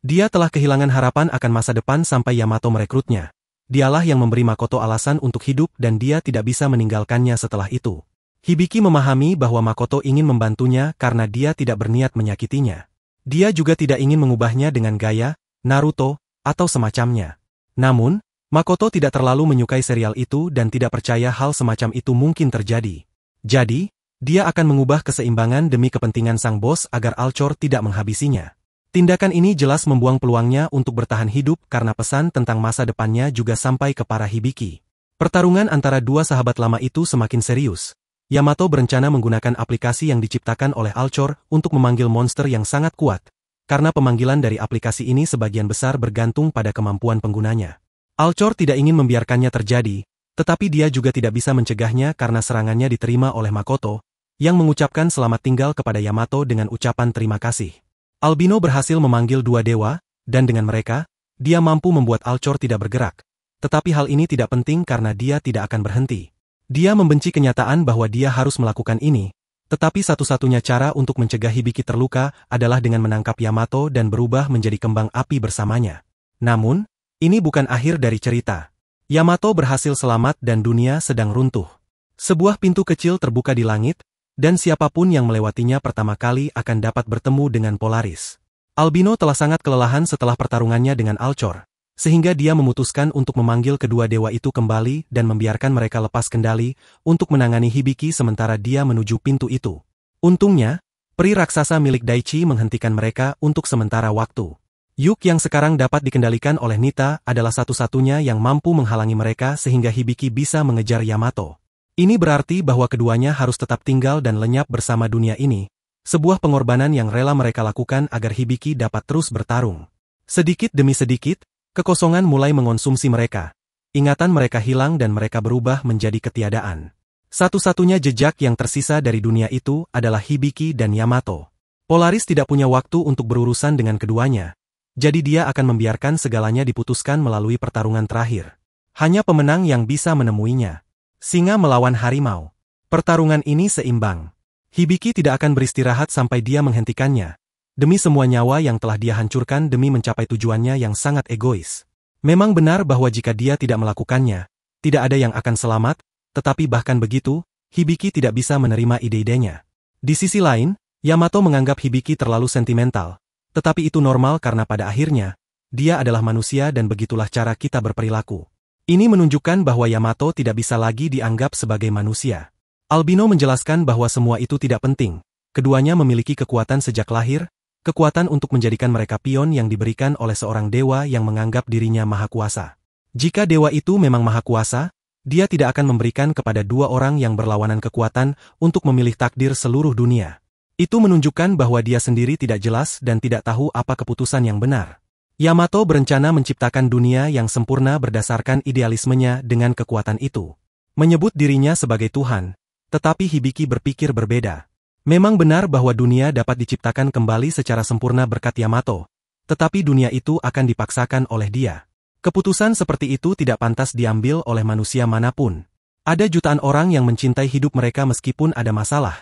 Dia telah kehilangan harapan akan masa depan sampai Yamato merekrutnya. Dialah yang memberi Makoto alasan untuk hidup dan dia tidak bisa meninggalkannya setelah itu. Hibiki memahami bahwa Makoto ingin membantunya karena dia tidak berniat menyakitinya. Dia juga tidak ingin mengubahnya dengan gaya, Naruto, atau semacamnya. Namun, Makoto tidak terlalu menyukai serial itu dan tidak percaya hal semacam itu mungkin terjadi. Jadi, dia akan mengubah keseimbangan demi kepentingan sang bos agar Alcor tidak menghabisinya. Tindakan ini jelas membuang peluangnya untuk bertahan hidup karena pesan tentang masa depannya juga sampai ke para Hibiki. Pertarungan antara dua sahabat lama itu semakin serius. Yamato berencana menggunakan aplikasi yang diciptakan oleh Alcor untuk memanggil monster yang sangat kuat, karena pemanggilan dari aplikasi ini sebagian besar bergantung pada kemampuan penggunanya. Alcor tidak ingin membiarkannya terjadi, tetapi dia juga tidak bisa mencegahnya karena serangannya diterima oleh Makoto, yang mengucapkan selamat tinggal kepada Yamato dengan ucapan terima kasih. Albino berhasil memanggil dua dewa, dan dengan mereka, dia mampu membuat Alcor tidak bergerak. Tetapi hal ini tidak penting karena dia tidak akan berhenti. Dia membenci kenyataan bahwa dia harus melakukan ini, tetapi satu-satunya cara untuk mencegah Hibiki terluka adalah dengan menangkap Yamato dan berubah menjadi kembang api bersamanya. Namun, ini bukan akhir dari cerita. Yamato berhasil selamat dan dunia sedang runtuh. Sebuah pintu kecil terbuka di langit, dan siapapun yang melewatinya pertama kali akan dapat bertemu dengan Polaris. Albino telah sangat kelelahan setelah pertarungannya dengan Alcor, sehingga dia memutuskan untuk memanggil kedua dewa itu kembali dan membiarkan mereka lepas kendali untuk menangani Hibiki sementara dia menuju pintu itu. Untungnya, peri raksasa milik Daichi menghentikan mereka untuk sementara waktu. Yuk yang sekarang dapat dikendalikan oleh Nita adalah satu-satunya yang mampu menghalangi mereka sehingga Hibiki bisa mengejar Yamato. Ini berarti bahwa keduanya harus tetap tinggal dan lenyap bersama dunia ini, sebuah pengorbanan yang rela mereka lakukan agar Hibiki dapat terus bertarung. Sedikit demi sedikit, kekosongan mulai mengonsumsi mereka. Ingatan mereka hilang dan mereka berubah menjadi ketiadaan. Satu-satunya jejak yang tersisa dari dunia itu adalah Hibiki dan Yamato. Polaris tidak punya waktu untuk berurusan dengan keduanya, jadi dia akan membiarkan segalanya diputuskan melalui pertarungan terakhir. Hanya pemenang yang bisa menemuinya. Singa melawan harimau. Pertarungan ini seimbang. Hibiki tidak akan beristirahat sampai dia menghentikannya. Demi semua nyawa yang telah dia hancurkan demi mencapai tujuannya yang sangat egois. Memang benar bahwa jika dia tidak melakukannya, tidak ada yang akan selamat, tetapi bahkan begitu, Hibiki tidak bisa menerima ide-idenya. Di sisi lain, Yamato menganggap Hibiki terlalu sentimental, tetapi itu normal karena pada akhirnya, dia adalah manusia dan begitulah cara kita berperilaku. Ini menunjukkan bahwa Yamato tidak bisa lagi dianggap sebagai manusia. Albino menjelaskan bahwa semua itu tidak penting. Keduanya memiliki kekuatan sejak lahir, kekuatan untuk menjadikan mereka pion yang diberikan oleh seorang dewa yang menganggap dirinya maha kuasa. Jika dewa itu memang maha kuasa, dia tidak akan memberikan kepada dua orang yang berlawanan kekuatan untuk memilih takdir seluruh dunia. Itu menunjukkan bahwa dia sendiri tidak jelas dan tidak tahu apa keputusan yang benar. Yamato berencana menciptakan dunia yang sempurna berdasarkan idealismenya dengan kekuatan itu. Menyebut dirinya sebagai Tuhan, tetapi Hibiki berpikir berbeda. Memang benar bahwa dunia dapat diciptakan kembali secara sempurna berkat Yamato, tetapi dunia itu akan dipaksakan oleh dia. Keputusan seperti itu tidak pantas diambil oleh manusia manapun. Ada jutaan orang yang mencintai hidup mereka meskipun ada masalah,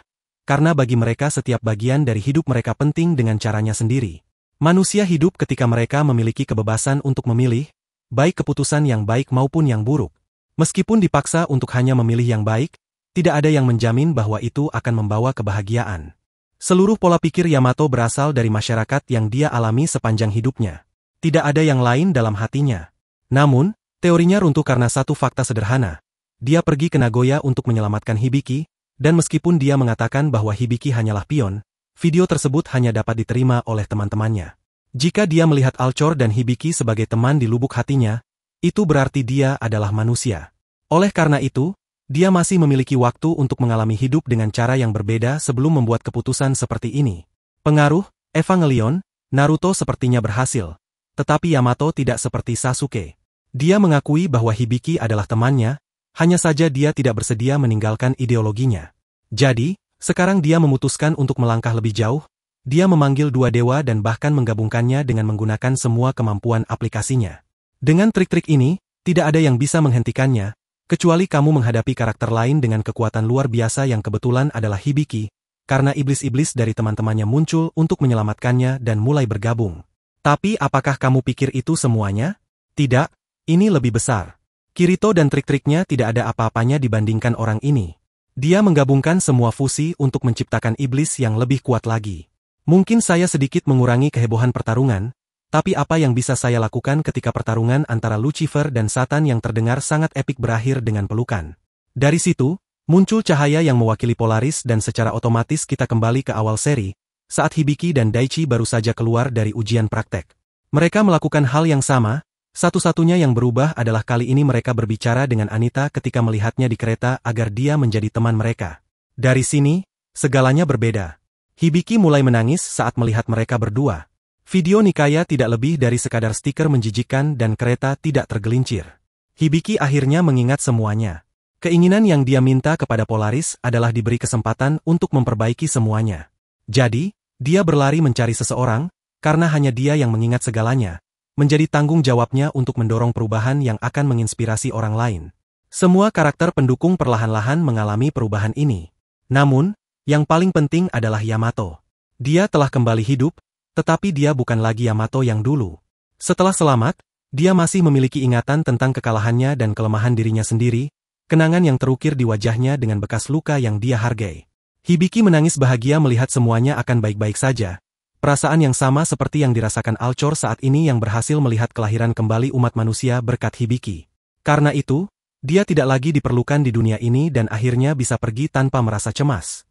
karena bagi mereka setiap bagian dari hidup mereka penting dengan caranya sendiri. Manusia hidup ketika mereka memiliki kebebasan untuk memilih, baik keputusan yang baik maupun yang buruk. Meskipun dipaksa untuk hanya memilih yang baik, tidak ada yang menjamin bahwa itu akan membawa kebahagiaan. Seluruh pola pikir Yamato berasal dari masyarakat yang dia alami sepanjang hidupnya. Tidak ada yang lain dalam hatinya. Namun, teorinya runtuh karena satu fakta sederhana. Dia pergi ke Nagoya untuk menyelamatkan Hibiki, dan meskipun dia mengatakan bahwa Hibiki hanyalah pion, video tersebut hanya dapat diterima oleh teman-temannya. Jika dia melihat Alcor dan Hibiki sebagai teman di lubuk hatinya, itu berarti dia adalah manusia. Oleh karena itu, dia masih memiliki waktu untuk mengalami hidup dengan cara yang berbeda sebelum membuat keputusan seperti ini. Pengaruh, Evangelion, Naruto sepertinya berhasil, tetapi Yamato tidak seperti Sasuke. Dia mengakui bahwa Hibiki adalah temannya, hanya saja dia tidak bersedia meninggalkan ideologinya. Jadi, sekarang dia memutuskan untuk melangkah lebih jauh, dia memanggil dua dewa dan bahkan menggabungkannya dengan menggunakan semua kemampuan aplikasinya. Dengan trik-trik ini, tidak ada yang bisa menghentikannya, kecuali kamu menghadapi karakter lain dengan kekuatan luar biasa yang kebetulan adalah Hibiki, karena iblis-iblis dari teman-temannya muncul untuk menyelamatkannya dan mulai bergabung. Tapi apakah kamu pikir itu semuanya? Tidak, ini lebih besar. Kirito dan trik-triknya tidak ada apa-apanya dibandingkan orang ini. Dia menggabungkan semua fusi untuk menciptakan iblis yang lebih kuat lagi. Mungkin saya sedikit mengurangi kehebohan pertarungan, Tapi apa yang bisa saya lakukan ketika pertarungan antara Lucifer dan Satan yang terdengar sangat epik berakhir dengan pelukan? Dari situ, muncul cahaya yang mewakili Polaris dan secara otomatis kita kembali ke awal seri, saat Hibiki dan Daichi baru saja keluar dari ujian praktek. Mereka melakukan hal yang sama, satu-satunya yang berubah adalah kali ini mereka berbicara dengan Anita ketika melihatnya di kereta agar dia menjadi teman mereka. Dari sini, segalanya berbeda. Hibiki mulai menangis saat melihat mereka berdua. Video Nikaya tidak lebih dari sekadar stiker menjijikkan dan kereta tidak tergelincir. Hibiki akhirnya mengingat semuanya. Keinginan yang dia minta kepada Polaris adalah diberi kesempatan untuk memperbaiki semuanya. Jadi, dia berlari mencari seseorang, karena hanya dia yang mengingat segalanya, menjadi tanggung jawabnya untuk mendorong perubahan yang akan menginspirasi orang lain. Semua karakter pendukung perlahan-lahan mengalami perubahan ini. Namun, yang paling penting adalah Yamato. Dia telah kembali hidup, tetapi dia bukan lagi Yamato yang dulu. Setelah selamat, dia masih memiliki ingatan tentang kekalahannya dan kelemahan dirinya sendiri, kenangan yang terukir di wajahnya dengan bekas luka yang dia hargai. Hibiki menangis bahagia melihat semuanya akan baik-baik saja. Perasaan yang sama seperti yang dirasakan Alcor saat ini yang berhasil melihat kelahiran kembali umat manusia berkat Hibiki. Karena itu, dia tidak lagi diperlukan di dunia ini dan akhirnya bisa pergi tanpa merasa cemas.